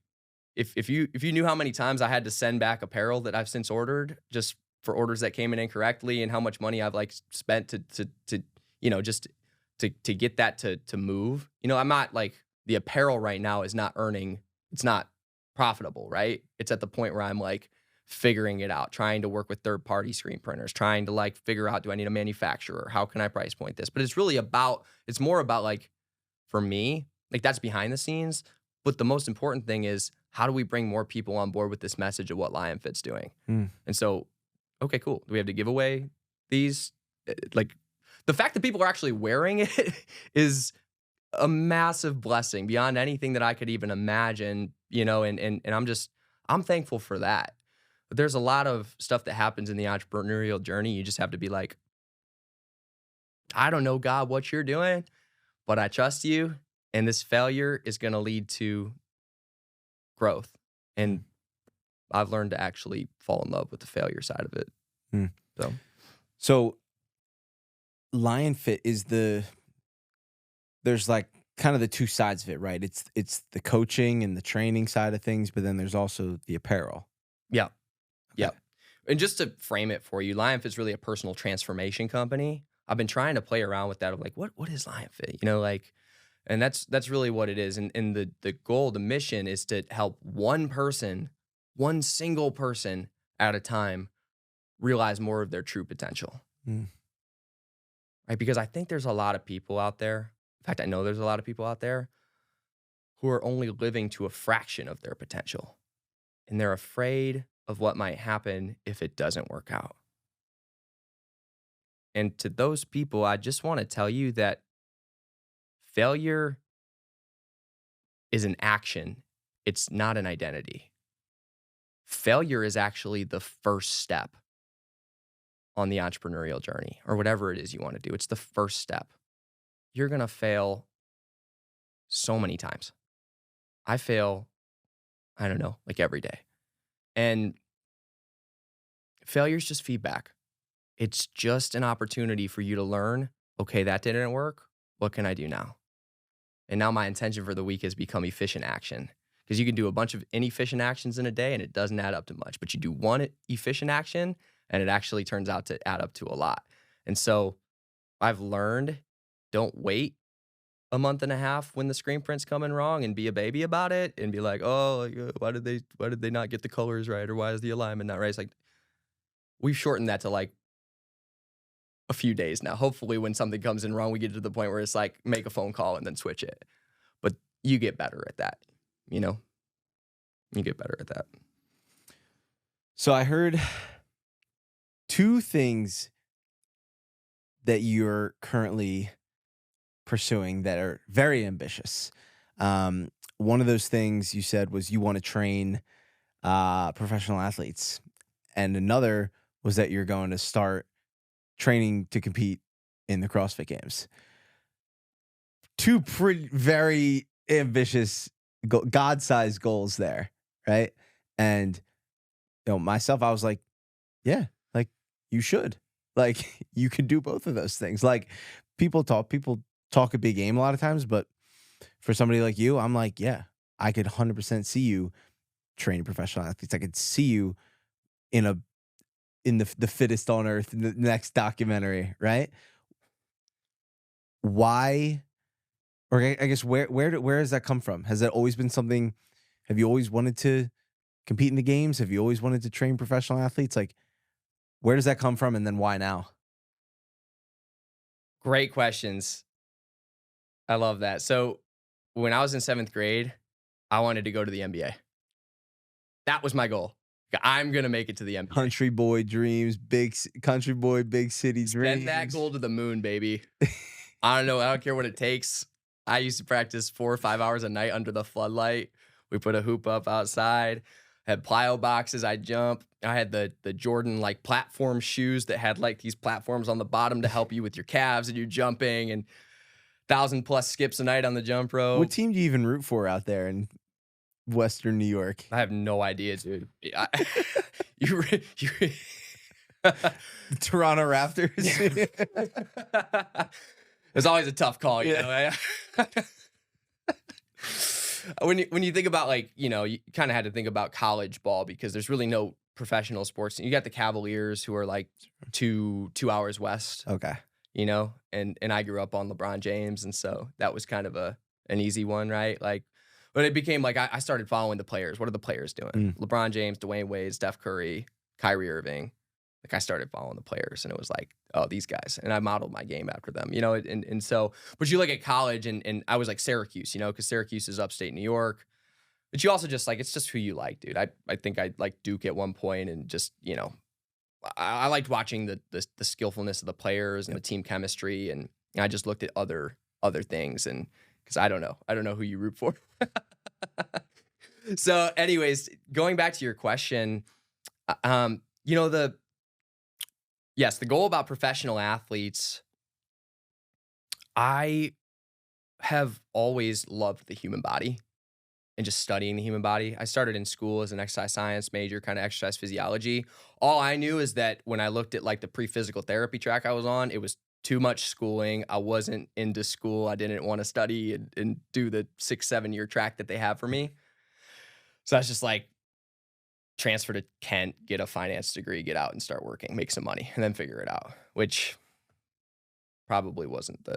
B: if you knew how many times I had to send back apparel that I've since ordered just for orders that came in incorrectly, and how much money I've like spent to just to get that to move. I'm not like, the apparel right now is not earning, it's not profitable, right? It's at the point where I'm like figuring it out, trying to work with third-party screen printers, trying to like figure out, do I need a manufacturer? How can I price point this? But it's more about like, for me, like that's behind the scenes. But the most important thing is, how do we bring more people on board with this message of what LionFit's doing? And so, okay, cool. Do we have to give away these? Like, the fact that people are actually wearing it is a massive blessing beyond anything that I could even imagine, and I'm thankful for that. But there's a lot of stuff that happens in the entrepreneurial journey. You just have to be like, I don't know, God, what you're doing, but I trust you. And this failure is going to lead to growth. And I've learned to actually fall in love with the failure side of it.
A: So LionFit is there's like kind of the two sides of it, right? It's the coaching and the training side of things, but then there's also the apparel.
B: Yeah. Yeah. And just to frame it for you, LionFit is really a personal transformation company. I've been trying to play around with that of like, what is LionFit? And that's really what it is. And the goal, the mission is to help one person, one single person at a time realize more of their true potential.
A: Mm.
B: Right? Because I think there's a lot of people out there. In fact, I know there's a lot of people out there who are only living to a fraction of their potential. And they're afraid of what might happen if it doesn't work out. And to those people, I just want to tell you that failure is an action, it's not an identity. Failure is actually the first step on the entrepreneurial journey or whatever it is you want to do. It's the first step. You're going to fail so many times. I fail, I don't know, like every day. And failure is just feedback. It's just an opportunity for you to learn, okay, that didn't work. What can I do now? And now my intention for the week has become efficient action, because you can do a bunch of inefficient actions in a day and it doesn't add up to much. But you do one efficient action and it actually turns out to add up to a lot. And so I've learned, don't wait a month and a half when the screen print's coming wrong and be a baby about it and be like, oh, why did they not get the colors right, or why is the alignment not right? It's like, we've shortened that to like a few days now. Hopefully when something comes in wrong, we get to the point where it's like, make a phone call and then switch it. But you get better at that, you know? You get better at that.
A: So I heard two things that you're currently pursuing that are very ambitious. One of those things you said was you want to train professional athletes. And another was that you're going to start training to compete in the CrossFit Games. Two very ambitious, God-sized goals there, right? And myself, I was like, yeah, like you should. Like you can do both of those things. Like people talk a big game a lot of times, but for somebody like you, I'm like, yeah, I could 100% see you training professional athletes. I could see you in the fittest on earth in the next documentary, right? Why, or I guess where does that come from? Has that always been something? Have you always wanted to compete in the games? Have you always wanted to train professional athletes? Like, where does that come from, and then why now?
B: Great questions. I love that. So when I was in 7th grade, I wanted to go to the NBA. That was my goal. I'm going to make it to the NBA.
A: Country boy dreams, big city dreams.
B: Send that goal to the moon, baby. I don't know. I don't care what it takes. I used to practice 4 or 5 hours a night under the floodlight. We put a hoop up outside, had plyo boxes. I'd jump. I had the Jordan like platform shoes that had like these platforms on the bottom to help you with your calves and you jumping, and 1,000+ skips a night on the jump rope.
A: What team do you even root for out there in Western New York?
B: I have no idea, dude.
A: The Toronto Raptors.
B: It's always a tough call, you know. When you think about like, you kind of had to think about college ball because there's really no professional sports. You got the Cavaliers who are like two hours west.
A: Okay.
B: And I grew up on LeBron James, and so that was kind of an easy one, right? Like, but it became like I started following the players. What are the players doing? LeBron James, Dwayne Wade, Steph Curry, Kyrie Irving. Like I started following the players, and it was like, oh, these guys. And I modeled my game after them, and so, but you look at college, and I was like Syracuse, because Syracuse is upstate New York. But you also just like, it's just who you like, dude. I think I liked Duke at one point, and just, I liked watching the skillfulness of the players and the team chemistry, and I just looked at other things, and because I don't know who you root for. So, anyways, going back to your question, the goal about professional athletes, I have always loved the human body and just studying the human body. I started in school as an exercise science major, kind of exercise physiology. All I knew is that when I looked at like the pre-physical therapy track I was on, it was too much schooling. I wasn't into school. I didn't want to study and do the 6-7 year track that they have for me. So I was just like, transfer to Kent, get a finance degree, get out and start working, make some money, and then figure it out, which probably wasn't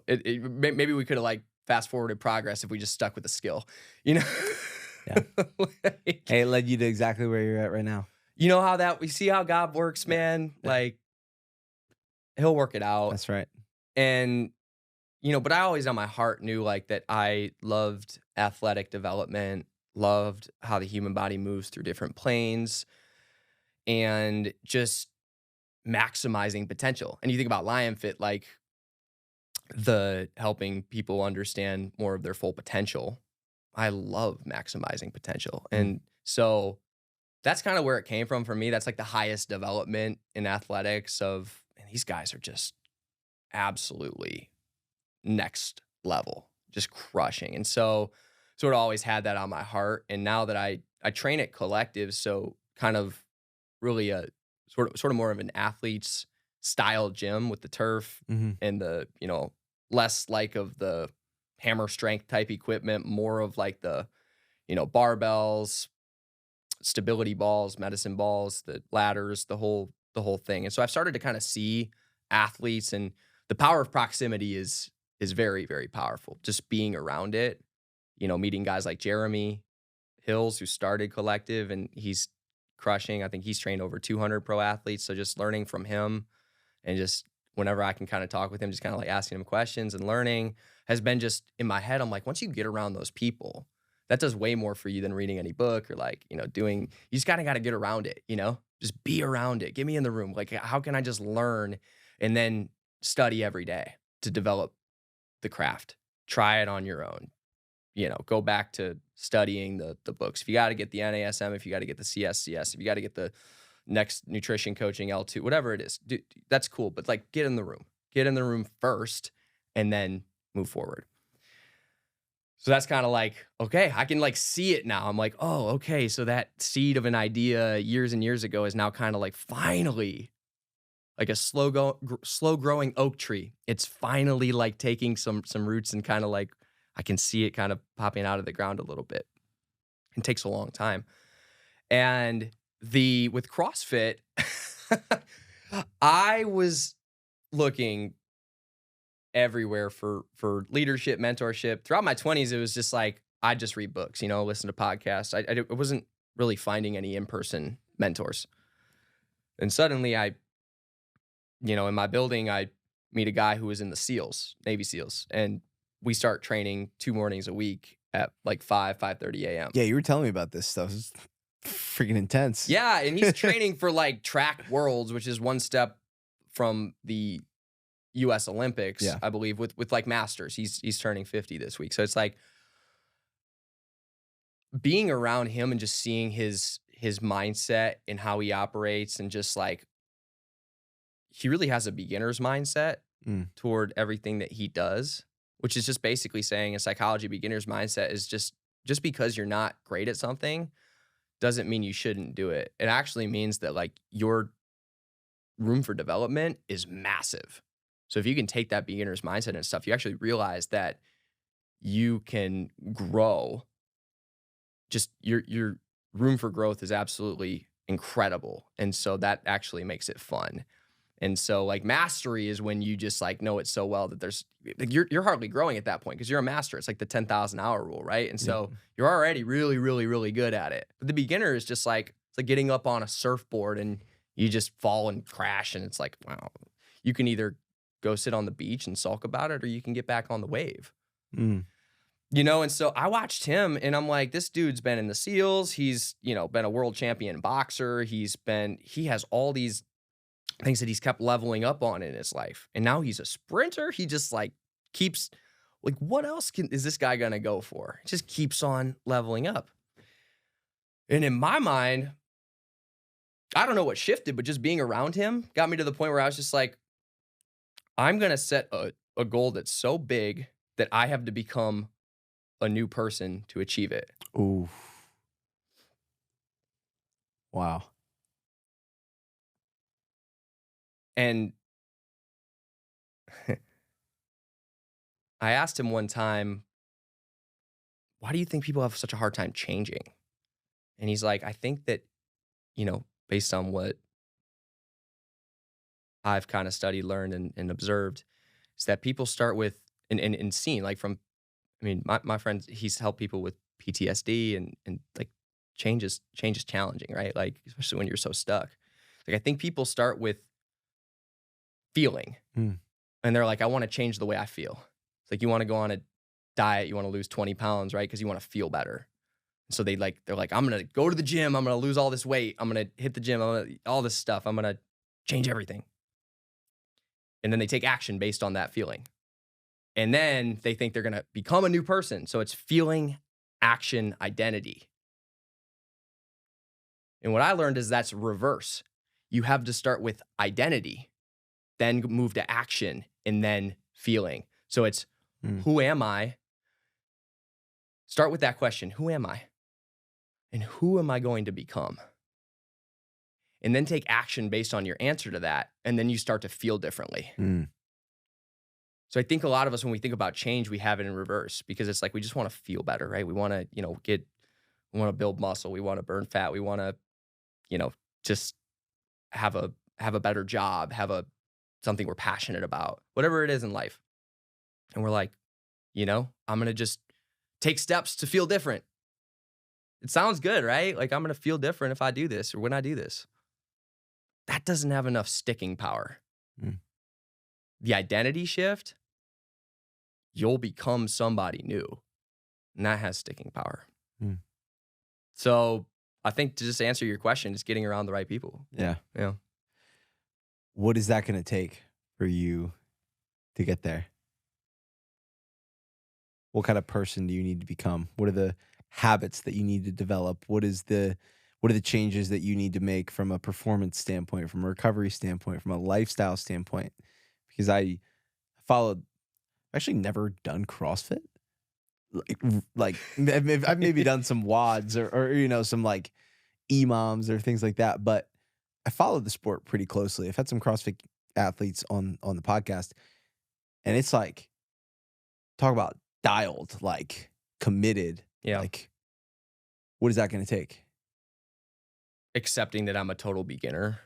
B: maybe we could have like fast forwarded progress if we just stuck with the skill, you know?
A: Yeah.
B: Like,
A: Hey, it led you to exactly where you're at right now.
B: you know how we see how God works, man?
A: Yeah.
B: Like, he'll work it out.
A: That's right.
B: And, but I always on my heart knew like that I loved athletic development, loved how the human body moves through different planes, and just maximizing potential. And you think about Lion Fit, like the helping people understand more of their full potential. I love maximizing potential. And so that's kind of where it came from for me. That's like the highest development in athletics and these guys are just absolutely next level, just crushing. And so sort of always had that on my heart. And now that I train at collectives, so kind of really a sort of more of an athlete's style gym with the turf
A: Mm-hmm.
B: and the, less like of the hammer strength type equipment, more of like the, barbells, stability balls, medicine balls, the ladders, the whole thing. And so I've started to kind of see athletes, and the power of proximity is very, very powerful. Just being around it, meeting guys like Jeremy Hills, who started Collective, and he's crushing. I think he's trained over 200 pro athletes. So just learning from him, and just whenever I can kind of talk with him, just kind of like asking him questions and learning, has been just in my head. I'm like, once you get around those people, that does way more for you than reading any book or like, you just kind of got to get around it, just be around it. Get me in the room. Like, how can I just learn and then study every day to develop the craft? Try it on your own. Go back to studying the books. If you got to get the NASM, if you got to get the CSCS, if you got to get the next nutrition coaching L2, whatever it is, that's cool. But like, get in the room first, and then move forward. So that's kind of like, okay, I can like see it now. I'm like, oh, okay. So that seed of an idea years and years ago is now kind of like finally like a slow growing oak tree. It's finally like taking some roots, and kind of like, I can see it kind of popping out of the ground a little bit. It takes a long time. And with CrossFit, I was looking everywhere for leadership, mentorship. Throughout my 20s, it was just like, I'd just read books, listen to podcasts. I wasn't really finding any in-person mentors. And suddenly in my building, I meet a guy who was in the SEALs, Navy SEALs, and we start training 2 mornings a week at like 5:30 a.m.
A: Yeah, you were telling me about this stuff. It's freaking intense.
B: Yeah, and he's training for like track worlds, which is one step from the U.S. Olympics,
A: Yeah.
B: I believe, with like masters. He's turning 50 this week. So it's like being around him and just seeing his mindset and how he operates, and just like, he really has a beginner's mindset toward everything that he does, which is just basically saying a psychology beginner's mindset is just because you're not great at something doesn't mean you shouldn't do it. It actually means that like your room for development is massive. So if you can take that beginner's mindset and stuff, you actually realize that you can grow. Just your room for growth is absolutely incredible. And so that actually makes it fun. And so like mastery is when you just like know it so well that there's like, you're hardly growing at that point because you're a master. It's like the 10,000 hour rule, right? And so you're already really, really, really good at it. But the beginner is just like, it's like getting up on a surfboard and you just fall and crash, and it's like, wow, you can either go sit on the beach and sulk about it, or you can get back on the wave. And so I watched him, and I'm like, this dude's been in the SEALs. He's, been a world champion boxer. he has all these things that he's kept leveling up on in his life. And now he's a sprinter. He just like keeps like, what else is this guy going to go for? He just keeps on leveling up. And in my mind, I don't know what shifted, but just being around him got me to the point where I was just like, I'm going to set a goal that's so big that I have to become a new person to achieve it.
A: Ooh. Wow.
B: And I asked him one time, why do you think people have such a hard time changing? And he's like, I think that, based on what I've kind of studied, learned, and observed, is that people start with, and seen, like from I mean, my friend, he's helped people with PTSD and like change is challenging, right? Like, especially when you're so stuck. Like, I think people start with feeling
A: Mm.
B: and they're like, I want to change the way I feel. It's like you want to go on a diet, you want to lose 20 pounds, right? Because you want to feel better. So they're like, I'm gonna go to the gym, I'm gonna lose all this weight, I'm gonna hit the gym, all this stuff, I'm gonna change everything. And then they take action based on that feeling. And then they think they're gonna become a new person. So it's feeling, action, identity. And what I learned is that's reverse. You have to start with identity, then move to action, and then feeling. So it's who am I? Start with that question, who am I? And who am I going to become? And then take action based on your answer to that. And then you start to feel differently. So I think a lot of us, when we think about change, we have it in reverse because it's like we just want to feel better, right? We want to, we want to build muscle, we want to burn fat, we want to, just have a better job, something we're passionate about, whatever it is in life. And we're like, I'm going to just take steps to feel different. It sounds good, right? Like I'm going to feel different if I do this or when I do this. That doesn't have enough sticking power. The identity shift, you'll become somebody new. And that has sticking power. So I think to just answer your question, it's getting around the right people.
A: Yeah.
B: Yeah.
A: What is that going to take for you to get there? What kind of person do you need to become? What are the habits that you need to develop? What are the changes that you need to make from a performance standpoint, from a recovery standpoint, from a lifestyle standpoint? Because I've actually never done CrossFit. Like I've maybe done some WODs or some like EMOMs or things like that, but I followed the sport pretty closely. I've had some CrossFit athletes on the podcast, and it's like, talk about dialed, like committed.
B: Yeah.
A: Like, what is that going to take?
B: Accepting that I'm a total beginner.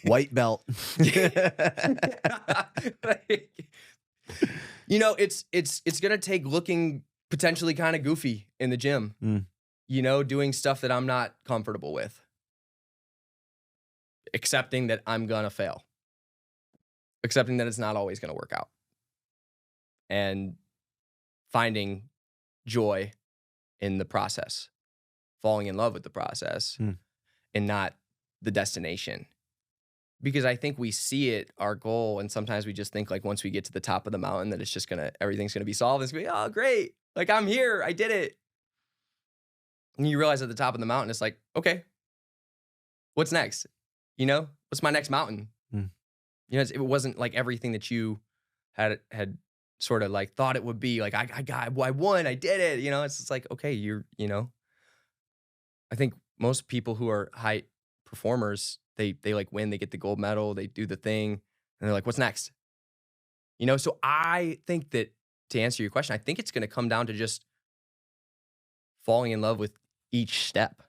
A: White belt.
B: It's gonna take looking potentially kind of goofy in the gym. Doing stuff that I'm not comfortable with. Accepting that I'm gonna fail. Accepting that it's not always gonna work out. And finding joy in the process. Falling in love with the process and not the destination. Because I think we see it, our goal, and sometimes we just think like once we get to the top of the mountain that it's just everything's gonna be solved. It's gonna be, oh, great. Like I'm here, I did it. And you realize at the top of the mountain, it's like, okay, what's next? What's my next mountain? It wasn't like everything that you had sort of like thought it would be. Like I won, I did it. It's just like, okay, I think most people who are high performers, they like win, they get the gold medal, they do the thing, and they're like, what's next? So I think that to answer your question, I think it's going to come down to just falling in love with each step.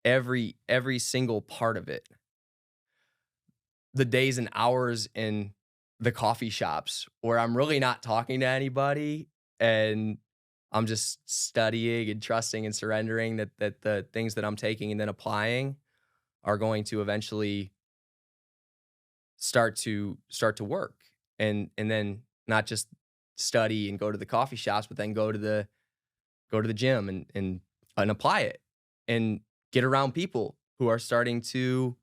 B: Every single part of it. The days and hours in the coffee shops where I'm really not talking to anybody and I'm just studying and trusting and surrendering that the things that I'm taking and then applying are going to eventually start to work. And then not just study and go to the coffee shops, but then go to the gym and apply it and get around people who are starting to,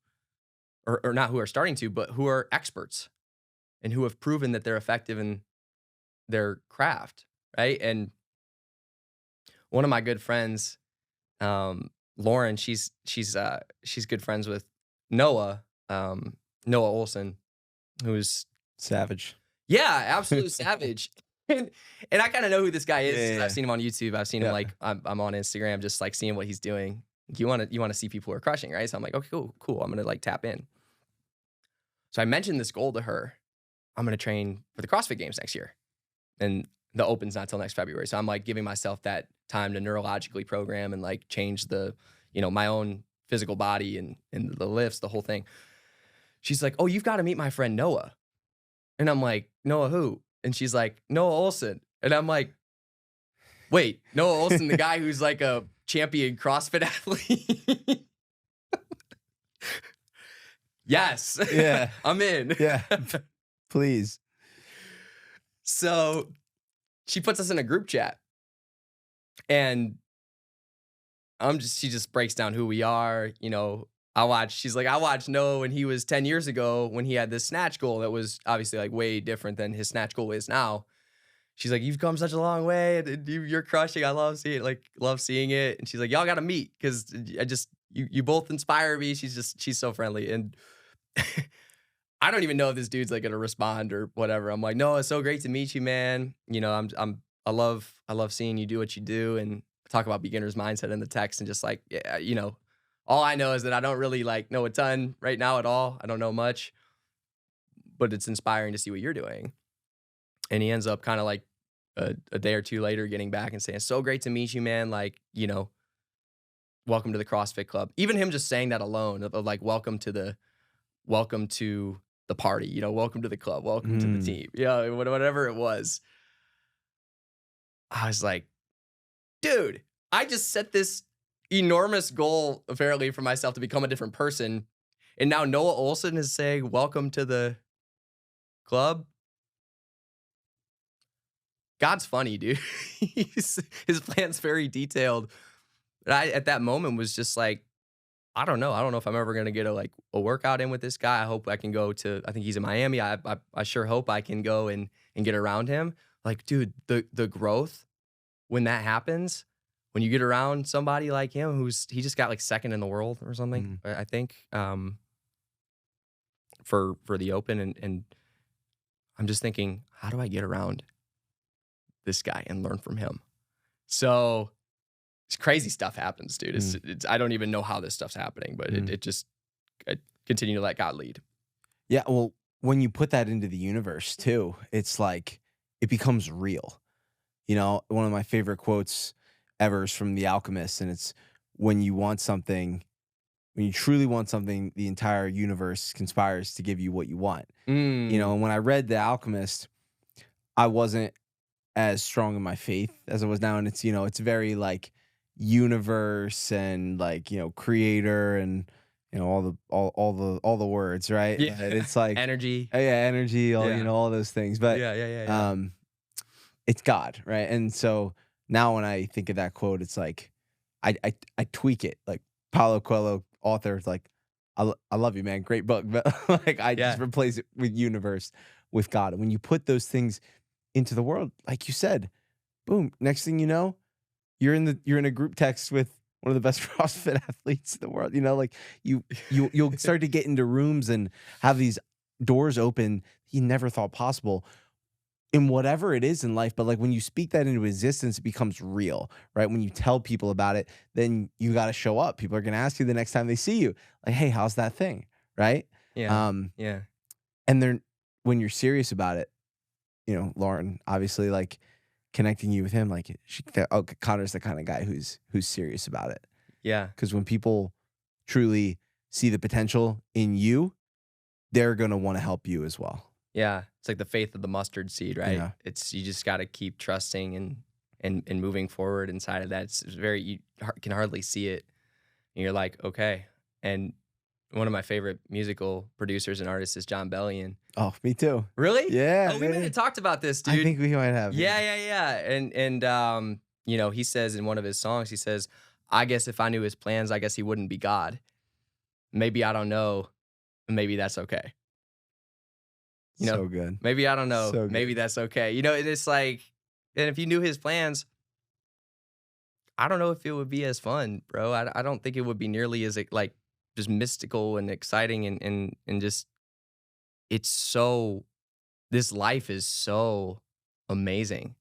B: or not who are starting to, but who are experts and who have proven that they're effective in their craft, right? And one of my good friends, Lauren, she's good friends with Noah Olson, who's
A: savage.
B: Yeah, absolute savage. And I kind of know who this guy is.
A: Yeah.
B: I've seen him on YouTube. I've seen him like I'm on Instagram, just like seeing what he's doing. You want to see people who are crushing, right? So I'm like, okay, cool. I'm gonna like tap in. So I mentioned this goal to her. I'm gonna train for the CrossFit Games next year, and the Open's not till next February. So I'm like giving myself that time to neurologically program and like change the, my own physical body and the lifts, the whole thing. She's like, oh, you've got to meet my friend Noah. And I'm like, Noah who? And she's like, Noah Olson. And I'm like, wait, Noah Olson, the guy who's like a champion CrossFit athlete? Yes.
A: Yeah.
B: I'm in.
A: Yeah. Please.
B: So she puts us in a group chat. And she just breaks down who we are. You know, I watched Noah when he was 10 years ago when he had this snatch goal that was obviously like way different than his snatch goal is now. She's like, you've come such a long way and you're crushing. I love seeing it. And she's like, y'all got to meet because you both inspire me. She's so friendly. And I don't even know if this dude's like going to respond or whatever. I'm like, no, it's so great to meet you, man. You know, I love seeing you do what you do and talk about beginner's mindset in the text and just like, yeah, you know, all I know is that I don't really like know a ton right now at all. I don't know much, but it's inspiring to see what you're doing. And he ends up kind of like a day or two later getting back and saying, so great to meet you, man. Like, you know, welcome to the CrossFit Club. Even him just saying that alone of like, welcome to the party, you know, welcome to the club, welcome to the team. Yeah, whatever it was. I was like, dude, I just set this enormous goal apparently for myself to become a different person. And now Noah Olson is saying, welcome to the club. God's funny, dude. His plan's very detailed. But I, at that moment, was just like, I don't know. I don't know if I'm ever going to get a workout in with this guy. I hope I can go to, I think he's in Miami. I sure hope I can go and get around him. Like, dude, the growth when that happens, when you get around somebody like him, he just got like second in the world or something, I think, for the Open. And I'm just thinking, how do I get around this guy and learn from him? So it's crazy stuff happens, dude. It's I don't even know how this stuff's happening, but I continue to let God lead.
A: Yeah, well, when you put that into the universe too, it's like it becomes real. You know, one of my favorite quotes ever is from The Alchemist, and it's when you truly want something, the entire universe conspires to give you what you want. You know, and when I read The Alchemist, I wasn't as strong in my faith as I was now, and it's, you know, it's very like universe and like, you know, creator and, you know, all the words, right?
B: Yeah.
A: And it's like
B: energy.
A: Yeah, energy, you know, all those things. But
B: Yeah.
A: it's God, right? And so now when I think of that quote, it's like I tweak it. Like Paulo Coelho, author, like I love you, man, great book, but like I just replace it with universe, with God. And when you put those things into the world, like you said, boom, next thing you know, you're in a group text with one of the best CrossFit athletes in the world. You know, like you'll start to get into rooms and have these doors open you never thought possible in whatever it is in life. But like when you speak that into existence, it becomes real, right? When you tell people about it, then you got to show up. People are going to ask you the next time they see you, like, hey, how's that thing? Right?
B: Yeah.
A: And when you're serious about it, you know, Lauren, obviously, like connecting you with him, like Connor's the kind of guy who's serious about it.
B: Yeah.
A: Because when people truly see the potential in you, they're going to want to help you as well.
B: Yeah. It's like the faith of the mustard seed, right?
A: Yeah.
B: You just got to keep trusting and moving forward inside of that. It's very, you can hardly see it. And you're like, okay. And one of my favorite musical producers and artists is Jon Bellion.
A: Oh, me too.
B: Really?
A: Yeah.
B: Oh, we might have talked about this, dude.
A: I think we might have.
B: Yeah. And you know, he says in one of his songs, he says, I guess if I knew his plans, I guess he wouldn't be God. Maybe I don't know. Maybe that's okay. You know,
A: so good.
B: Maybe I don't know.
A: So
B: maybe that's okay. You know, and it's like, and if you knew his plans, I don't know if it would be as fun, bro. I don't think it would be nearly as like just mystical and exciting and just, it's so, this life is so amazing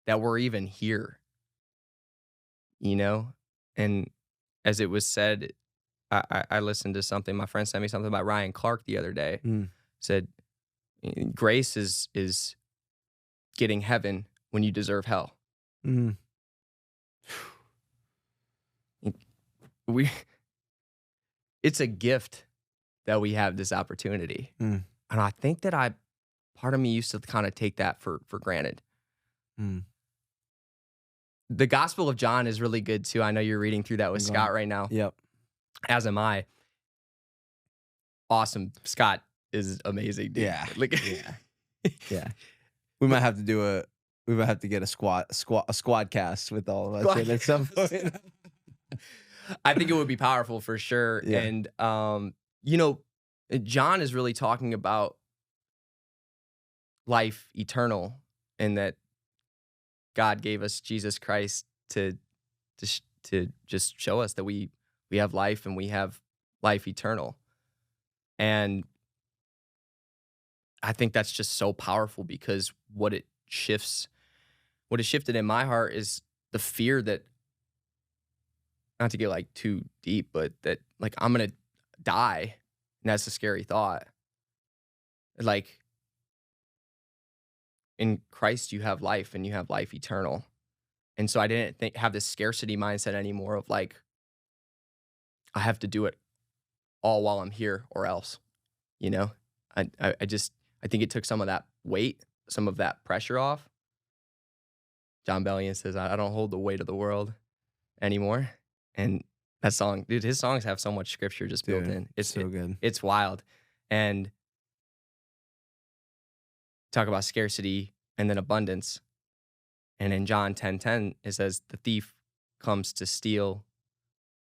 B: that we're even here, you know? And as it was said, I listened to something, my friend sent me something about Ryan Clark the other day. Said, grace is getting heaven when you deserve hell. It's a gift that we have this opportunity. And I think that part of me used to kind of take that for granted.
A: Mm.
B: The Gospel of John is really good too. I know you're reading through that with
A: I'm
B: Scott
A: going.
B: right now,
A: Yep.
B: as am I. Awesome. Scott is amazing, dude.
A: Yeah.
B: Like,
A: Yeah. We might have to get a squad cast with all of us in at some point.
B: I think it would be powerful for sure.
A: Yeah.
B: And John is really talking about life eternal, and that God gave us Jesus Christ to just show us that we have life, and we have life eternal. And I think that's just so powerful, because what it shifted in my heart is the fear that, not to get like too deep, but that like I'm gonna die, and that's a scary thought. Like, in Christ you have life, and you have life eternal. And so I didn't have this scarcity mindset anymore of like, I have to do it all while I'm here or else, you know? I think it took some of that weight, some of that pressure off. John Bellion says, I don't hold the weight of the world anymore. And that song, dude, his songs have so much scripture just built in. It's
A: so good.
B: It's wild. And talk about scarcity and then abundance. And in John 10:10, it says, the thief comes to steal,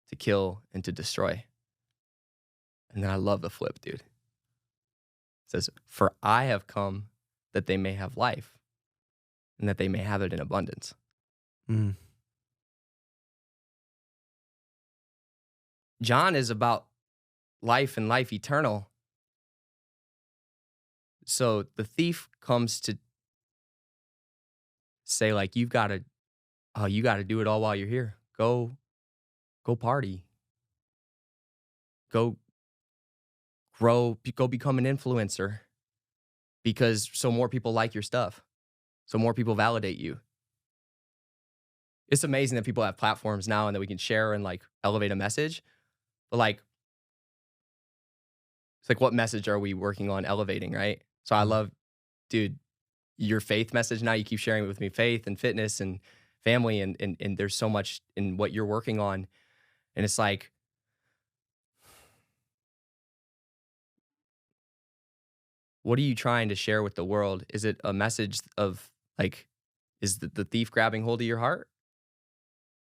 B: to kill, and to destroy. And then I love the flip, dude. It says, for I have come that they may have life, and that they may have it in abundance.
A: Mm.
B: John is about life and life eternal. So the thief comes to say, like, you got to do it all while you're here. Go party. Go grow, go become an influencer, because so more people like your stuff. So more people validate you. It's amazing that people have platforms now and that we can share and like elevate a message. But like, it's like, what message are we working on elevating, right? So I love, dude, your faith message now. You keep sharing it with me, faith and fitness and family, and there's so much in what you're working on. And it's like, what are you trying to share with the world? Is it a message of like, is the thief grabbing hold of your heart?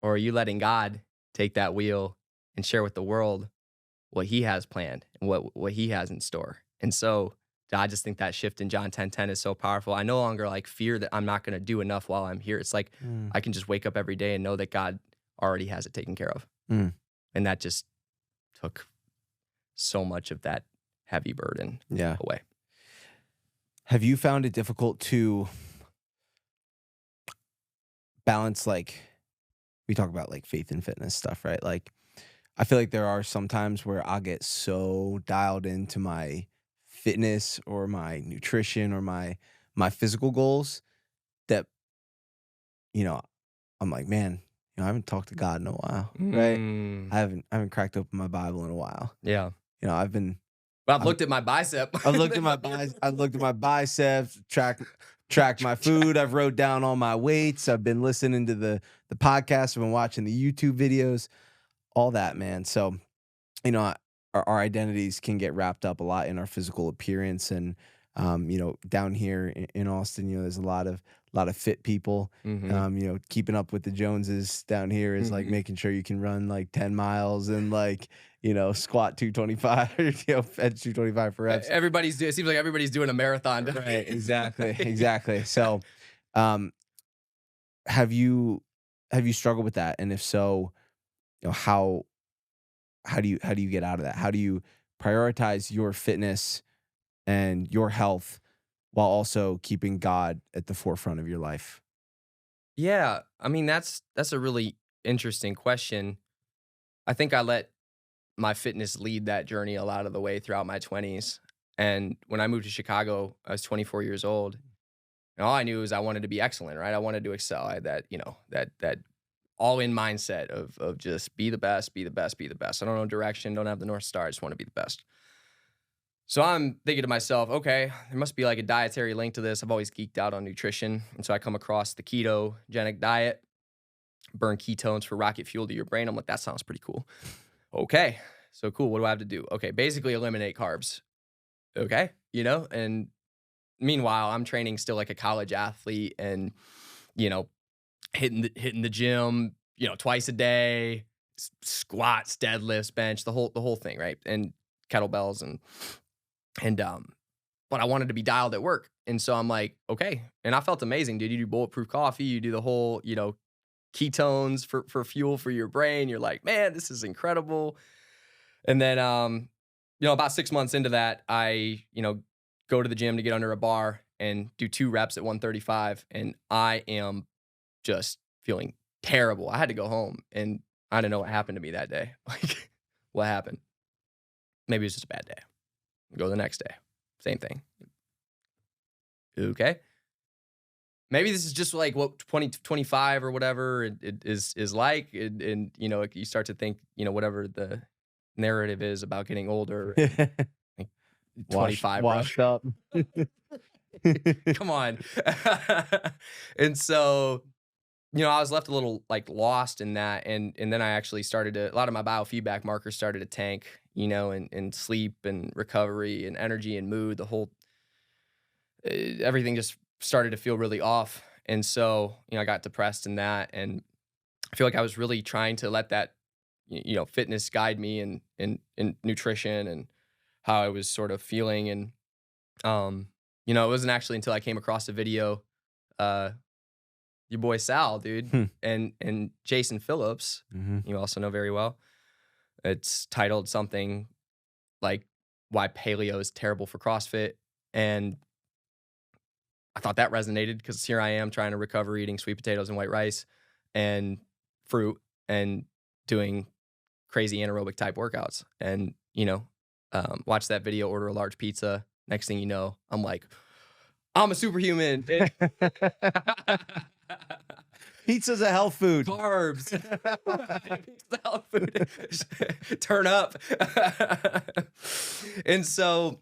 B: Or are you letting God take that wheel and share with the world what he has planned and what he has in store? And so I just think that shift in John 10:10 is so powerful. I no longer like fear that I'm not going to do enough while I'm here. It's like, I can just wake up every day and know that God already has it taken care of.
A: Mm.
B: And that just took so much of that heavy burden away.
A: Have you found it difficult to balance, like, we talk about like faith and fitness stuff, right? Like, I feel like there are some times where I'll get so dialed into my fitness or my nutrition or my physical goals that, I'm like, man, I haven't talked to God in a while, right? I haven't cracked open my Bible in a while.
B: Yeah.
A: I've
B: looked at my bicep.
A: I've looked at my biceps, tracked my food. I've wrote down all my weights. I've been listening to the podcast. I've been watching the YouTube videos, all that, man. So, our identities can get wrapped up a lot in our physical appearance. And, down here in Austin, there's a lot of fit people. Keeping up with the Joneses down here is like making sure you can run like 10 miles and like, squat 225, bench 225 for reps.
B: It seems like everybody's doing a marathon.
A: Right. Exactly. So, have you struggled with that? And if so, how do you get out of that? How do you prioritize your fitness and your health while also keeping God at the forefront of your life?
B: Yeah, I mean, that's a really interesting question. I think I let my fitness lead that journey a lot of the way throughout my 20s. And when I moved to Chicago, I was 24 years old. And all I knew was I wanted to be excellent, right? I wanted to excel. I had that all-in mindset of just be the best, be the best, be the best. I don't know direction, don't have the North Star. I just want to be the best. So I'm thinking to myself, okay, there must be like a dietary link to this. I've always geeked out on nutrition. And so I come across the ketogenic diet, burn ketones for rocket fuel to your brain. I'm like, that sounds pretty cool. Okay. So cool. What do I have to do? Okay. Basically eliminate carbs. Okay. And meanwhile, I'm training still like a college athlete and, you know, hitting the gym, twice a day, squats, deadlifts, bench, the whole thing, right? And kettlebells and but I wanted to be dialed at work. And so I'm like, okay. And I felt amazing, dude. You do bulletproof coffee, you do the whole, ketones for fuel for your brain. You're like, man, this is incredible. And then about 6 months into that, I, go to the gym to get under a bar and do 2 reps at 135. And I am just feeling terrible. I had to go home and I don't know what happened to me that day. Like, what happened? Maybe it was just a bad day. Go the next day. Same thing. Okay. Maybe this is just like what 2025 or whatever it is like. And you start to think, whatever the narrative is about getting older. Like 25,
A: washed up.
B: Come on. And so, I was left a little like lost in that. And then I actually started a lot of my biofeedback markers started to tank, and sleep and recovery and energy and mood, the whole, everything just started to feel really off. And so, I got depressed in that. And I feel like I was really trying to let that, fitness guide me and nutrition and how I was sort of feeling. And, it wasn't actually until I came across a video, your boy Sal, dude,
A: Hmm.
B: and Jason Phillips,
A: Mhm.
B: you also know very well. It's titled something like "Why Paleo is Terrible for CrossFit," and I thought that resonated because here I am trying to recover eating sweet potatoes and white rice and fruit and doing crazy anaerobic type workouts. And watch that video, order a large pizza. Next thing you know, I'm like, I'm a superhuman.
A: Pizza's a health food.
B: Carbs. Pizza health food. Turn up. And so,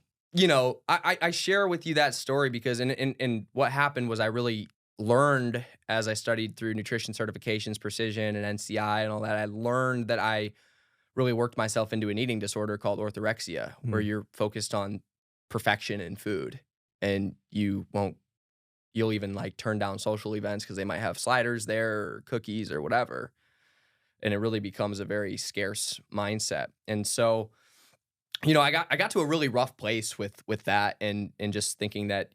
B: I share with you that story because and what happened was I really learned as I studied through nutrition certifications, precision and NCI and all that. I learned that I really worked myself into an eating disorder called orthorexia, where you're focused on perfection in food and you'll even like turn down social events because they might have sliders there or cookies or whatever. And it really becomes a very scarce mindset. And so, I got to a really rough place with that and just thinking that,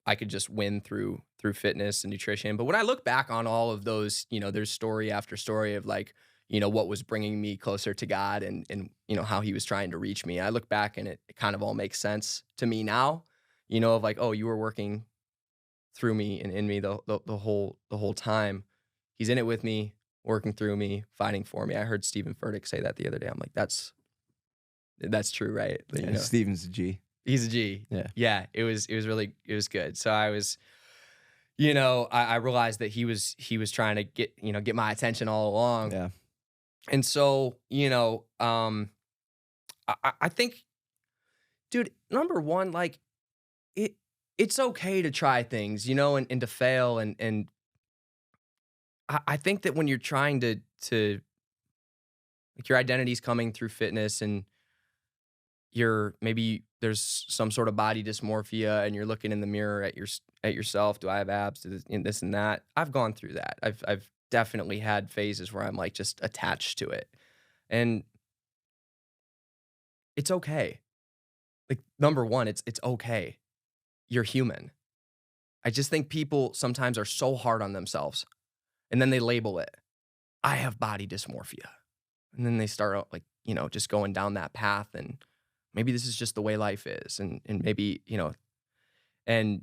B: I could just win through fitness and nutrition. But when I look back on all of those, there's story after story of like, what was bringing me closer to God and how he was trying to reach me. I look back and it kind of all makes sense to me now, of like, oh, you were working through me and in me the whole time. He's in it with me, working through me, fighting for me. I heard Stephen Furtick say that the other day. I'm like, that's true, right?
A: Yeah, Steven's a G.
B: He's a G.
A: Yeah.
B: Yeah. It was good. So I was, I realized that he was trying to get my attention all along.
A: Yeah.
B: And so, I think, dude, number one, like it's okay to try things, and to fail. And I think that when you're trying to like your identity's coming through fitness and maybe there's some sort of body dysmorphia and you're looking in the mirror at yourself. Do I have abs? This and that. I've gone through that. I've definitely had phases where I'm like just attached to it. And it's okay. Like number one, it's okay. You're human. I just think people sometimes are so hard on themselves and then they label it. I have body dysmorphia. And then they start out like, just going down that path and maybe this is just the way life is. And maybe, and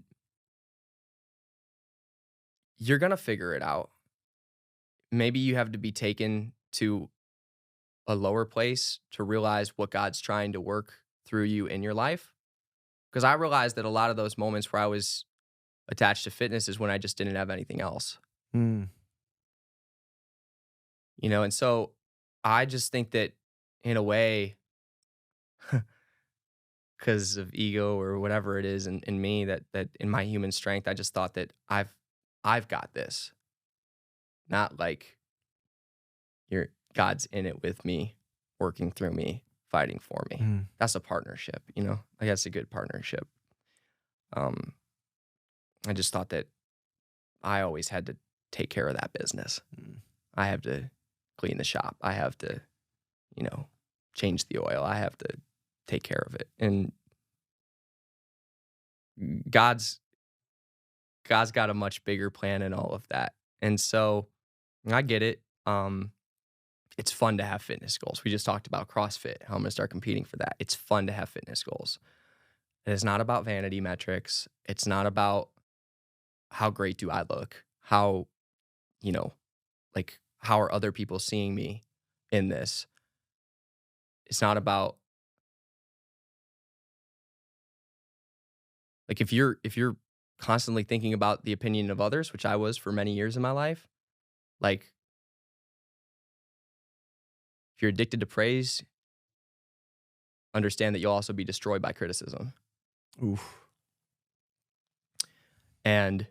B: you're going to figure it out. Maybe you have to be taken to a lower place to realize what God's trying to work through you in your life. Because I realized that a lot of those moments where I was attached to fitness is when I just didn't have anything else.
A: Mm.
B: And so I just think that in a way, because of ego or whatever it is in me that in my human strength, I just thought that I've got this. Not like God's in it with me, working through me, fighting for me.
A: Mm.
B: That's a partnership, you know? Like that's a good partnership. I just thought that I always had to take care of that business.
A: Mm.
B: I have to clean the shop. I have to, you know, change the oil. I have to take care of it. And God's got a much bigger plan in all of that. And so I get it. It's fun to have fitness goals. We just talked about CrossFit, how I'm going to start competing for that. It's fun to have fitness goals. It's not about vanity metrics. It's not about how great do I look? How, you know, like how are other people seeing me in this? It's not about like if you're constantly thinking about the opinion of others, which I was for many years in my life, like if you're addicted to praise, understand that you'll also be destroyed by criticism.
A: Oof.
B: And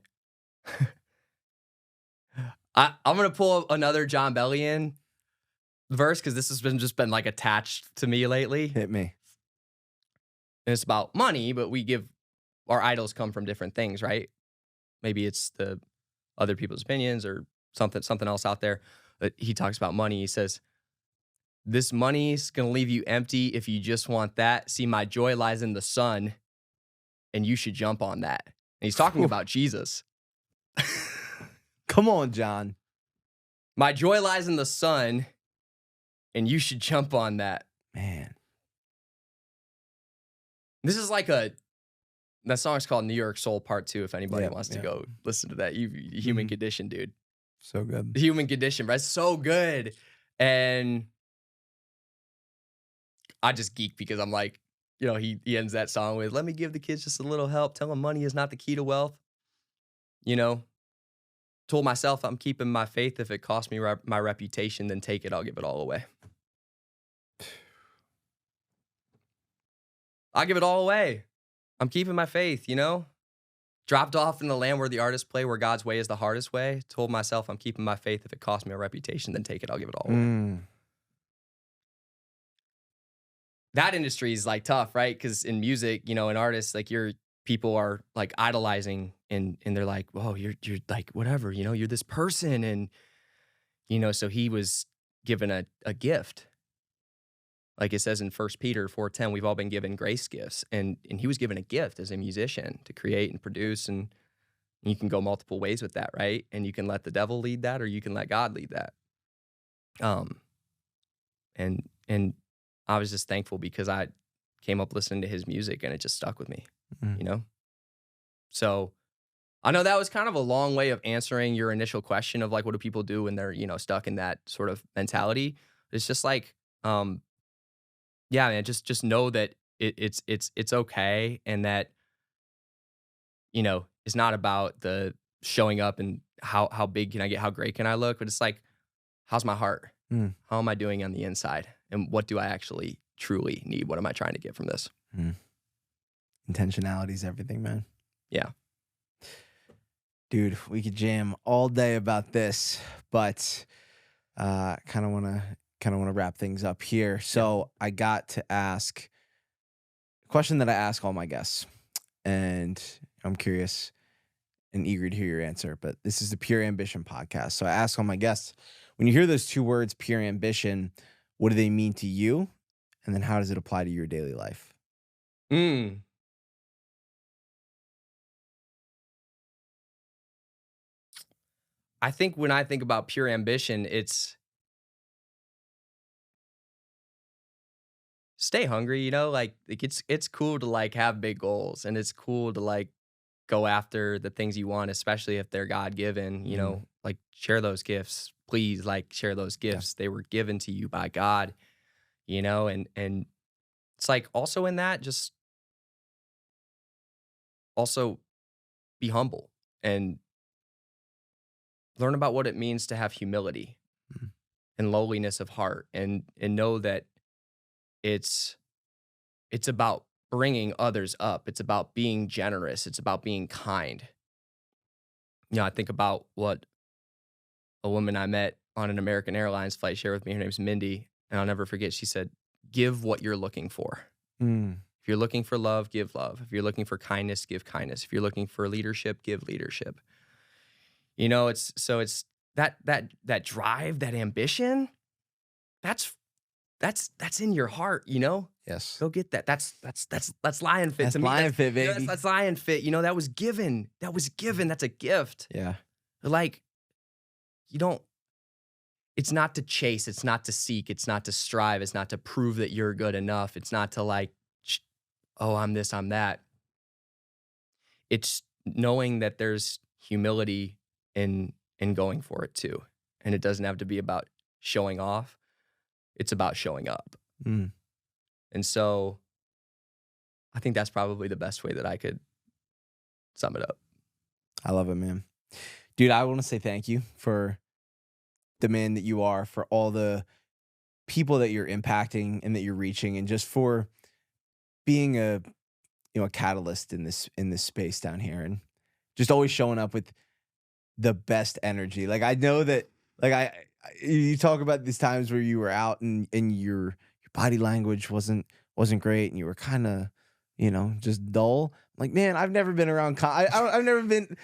B: I'm gonna pull another John Bellion verse because this has been like attached to me lately.
A: Hit me.
B: And it's about money, but our idols come from different things, right? Maybe it's the other people's opinions or something else out there. But he talks about money. He says, "This money's gonna leave you empty if you just want that. See, my joy lies in the sun, and you should jump on that." And he's talking about Jesus.
A: Come on, John.
B: My joy lies in the sun, and you should jump on that.
A: Man.
B: This is like that song's called New York Soul Part 2, if anybody wants to go listen to that. Human Condition, dude.
A: So good.
B: The Human Condition, bro. It's so good. And I just geek because I'm like, you know, he ends that song with, "Let me give the kids just a little help. Tell them money is not the key to wealth." You know, told myself I'm keeping my faith. If it costs me my reputation, then take it. I'll give it all away. I'll give it all away. I'm keeping my faith, you know? Dropped off in the land where the artists play, where God's way is the hardest way. Told myself I'm keeping my faith. If it costs me a reputation, then take it. I'll give it all away. That industry is like tough, right? Because in music, you know, in artists, like people are like idolizing and they're like, "Whoa, you're like whatever, you know, you're this person." And, you know, so he was given a gift. Like it says in 1 Peter 4:10, we've all been given grace gifts. And he was given a gift as a musician to create and produce. And you can go multiple ways with that, right? And you can let the devil lead that or you can let God lead that. And I was just thankful because I came up listening to his music and it just stuck with me, you know? So I know that was kind of a long way of answering your initial question of like, what do people do when they're, you know, stuck in that sort of mentality? It's just like, yeah, man, just know that it's okay. And that, you know, it's not about the showing up and how big can I get, how great can I look? But it's like, how's my heart? How am I doing on the inside? And what do I actually truly need? What am I trying to get from this?
A: Intentionality is everything, man.
B: Yeah.
A: Dude, we could jam all day about this, but kind of want to wrap things up here. So I got to ask a question that I ask all my guests, and I'm curious and eager to hear your answer. But this is the Pure Ambition podcast. So I ask all my guests, when you hear those two words, pure ambition, what do they mean to you? And then how does it apply to your daily life?
B: I think when I think about pure ambition, it's stay hungry, you know, like it's cool to like have big goals and it's cool to like go after the things you want, especially if they're God-given, you know, like share those gifts. Please like share those gifts. They were given to you by God, you know, and it's like also in that, just also be humble and learn about what it means to have humility and lowliness of heart and know that it's about bringing others up. It's about being generous. It's about being kind. I think about what a woman I met on an American Airlines flight shared with me. Her name's Mindy, and I'll never forget. She said, "Give what you're looking for.
A: Mm.
B: If you're looking for love, give love. If you're looking for kindness, give kindness. If you're looking for leadership, give leadership." It's that drive, that ambition. That's in your heart.
A: Yes.
B: Go get that. That's lion fit
A: That's
B: to me.
A: lion fit,
B: Yeah,
A: baby.
B: that's lion fit. That was given. That was given. That's a gift.
A: Yeah.
B: Like, it's not to chase, it's not to seek, it's not to strive, it's not to prove that you're good enough. It's not to oh, I'm this, I'm that. It's knowing that there's humility in going for it too. And it doesn't have to be about showing off. It's about showing up.
A: Mm.
B: And so I think that's probably the best way that I could sum it up.
A: I love it, man. Dude, I want to say thank you for the man that you are, for all the people that you're impacting and that you're reaching, and just for being a catalyst in this space down here, and just always showing up with the best energy. Like, I know that, like, you talk about these times where you were out and your body language wasn't great and you were kind of, just dull. Like, man, I've never been around. I've never been.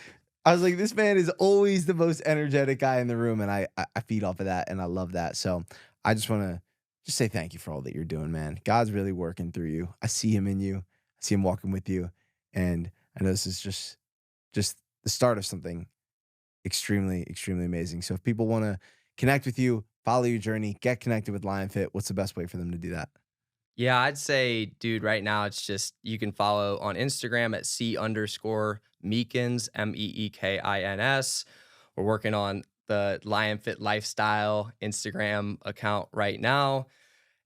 A: I was like, this man is always the most energetic guy in the room, and I feed off of that, and I love that. So I just want to just say thank you for all that you're doing, man. God's really working through you. I see him in you. I see him walking with you, and I know this is just the start of something extremely, extremely amazing. So if people want to connect with you, follow your journey, get connected with LionFit, what's the best way for them to do that?
B: Yeah, I'd say, dude, right now it's just, you can follow on Instagram at C_Meekins, MEEKINS. We're working on the LionFit Lifestyle Instagram account right now.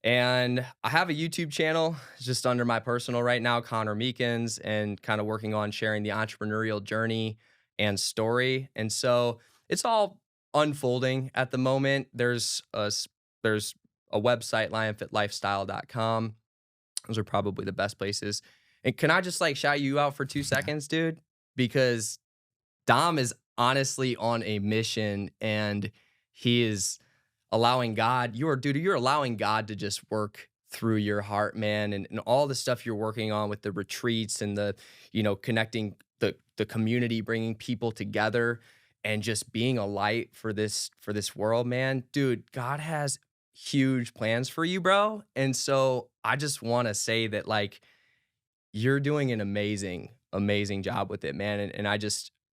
B: And I have a YouTube channel just under my personal right now, Connor Meekins, and kind of working on sharing the entrepreneurial journey and story. And so it's all unfolding at the moment. There's a website, lionfitlifestyle.com. Those are probably the best places. And can I just shout you out for 2 seconds, dude? Because Dom is honestly on a mission, and he is allowing God, you're allowing God to just work through your heart, man. And all the stuff you're working on with the retreats and the, connecting the community, bringing people together, and just being a light for this world, man. Dude, God has huge plans for you, bro. And so I just want to say that, you're doing an amazing, amazing job with it, man. And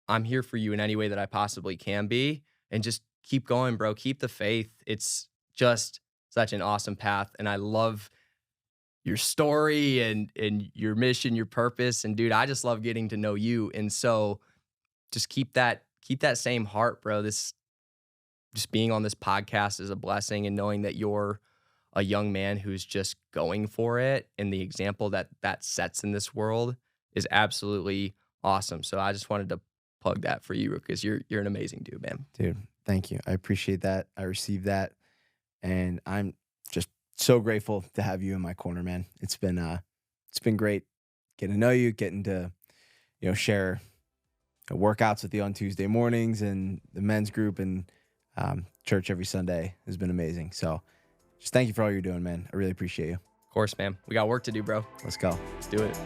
B: I'm here for you in any way that I possibly can be. And just keep going, bro. Keep the faith. It's just such an awesome path. And I love your story and your mission, your purpose. And dude, I just love getting to know you. And so just keep that same heart, bro. Just being on this podcast is a blessing, and knowing that you're a young man who's just going for it, and the example that sets in this world is absolutely awesome. So I just wanted to plug that for you, because you're an amazing dude, man.
A: Dude, thank you. I appreciate that. I received that, and I'm just so grateful to have you in my corner, man. It's been great getting to know you, getting to share workouts with you on Tuesday mornings, and the men's group, and church every Sunday has been amazing. So just thank you for all you're doing, man. I really appreciate you.
B: Of course, man. We got work to do, bro.
A: Let's go.
B: Let's do it.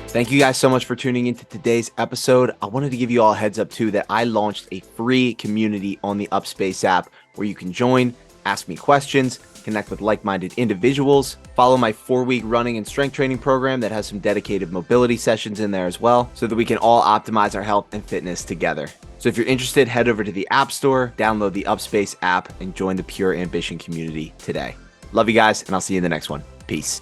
C: Thank you guys so much for tuning into today's episode. I wanted to give you all a heads up too that I launched a free community on the Upspace app where you can join, ask me questions, connect with like-minded individuals, follow my 4-week running and strength training program that has some dedicated mobility sessions in there as well, so that we can all optimize our health and fitness together. So if you're interested, head over to the App Store, download the Upspace app, and join the Pure Ambition community today. Love you guys, and I'll see you in the next one. Peace.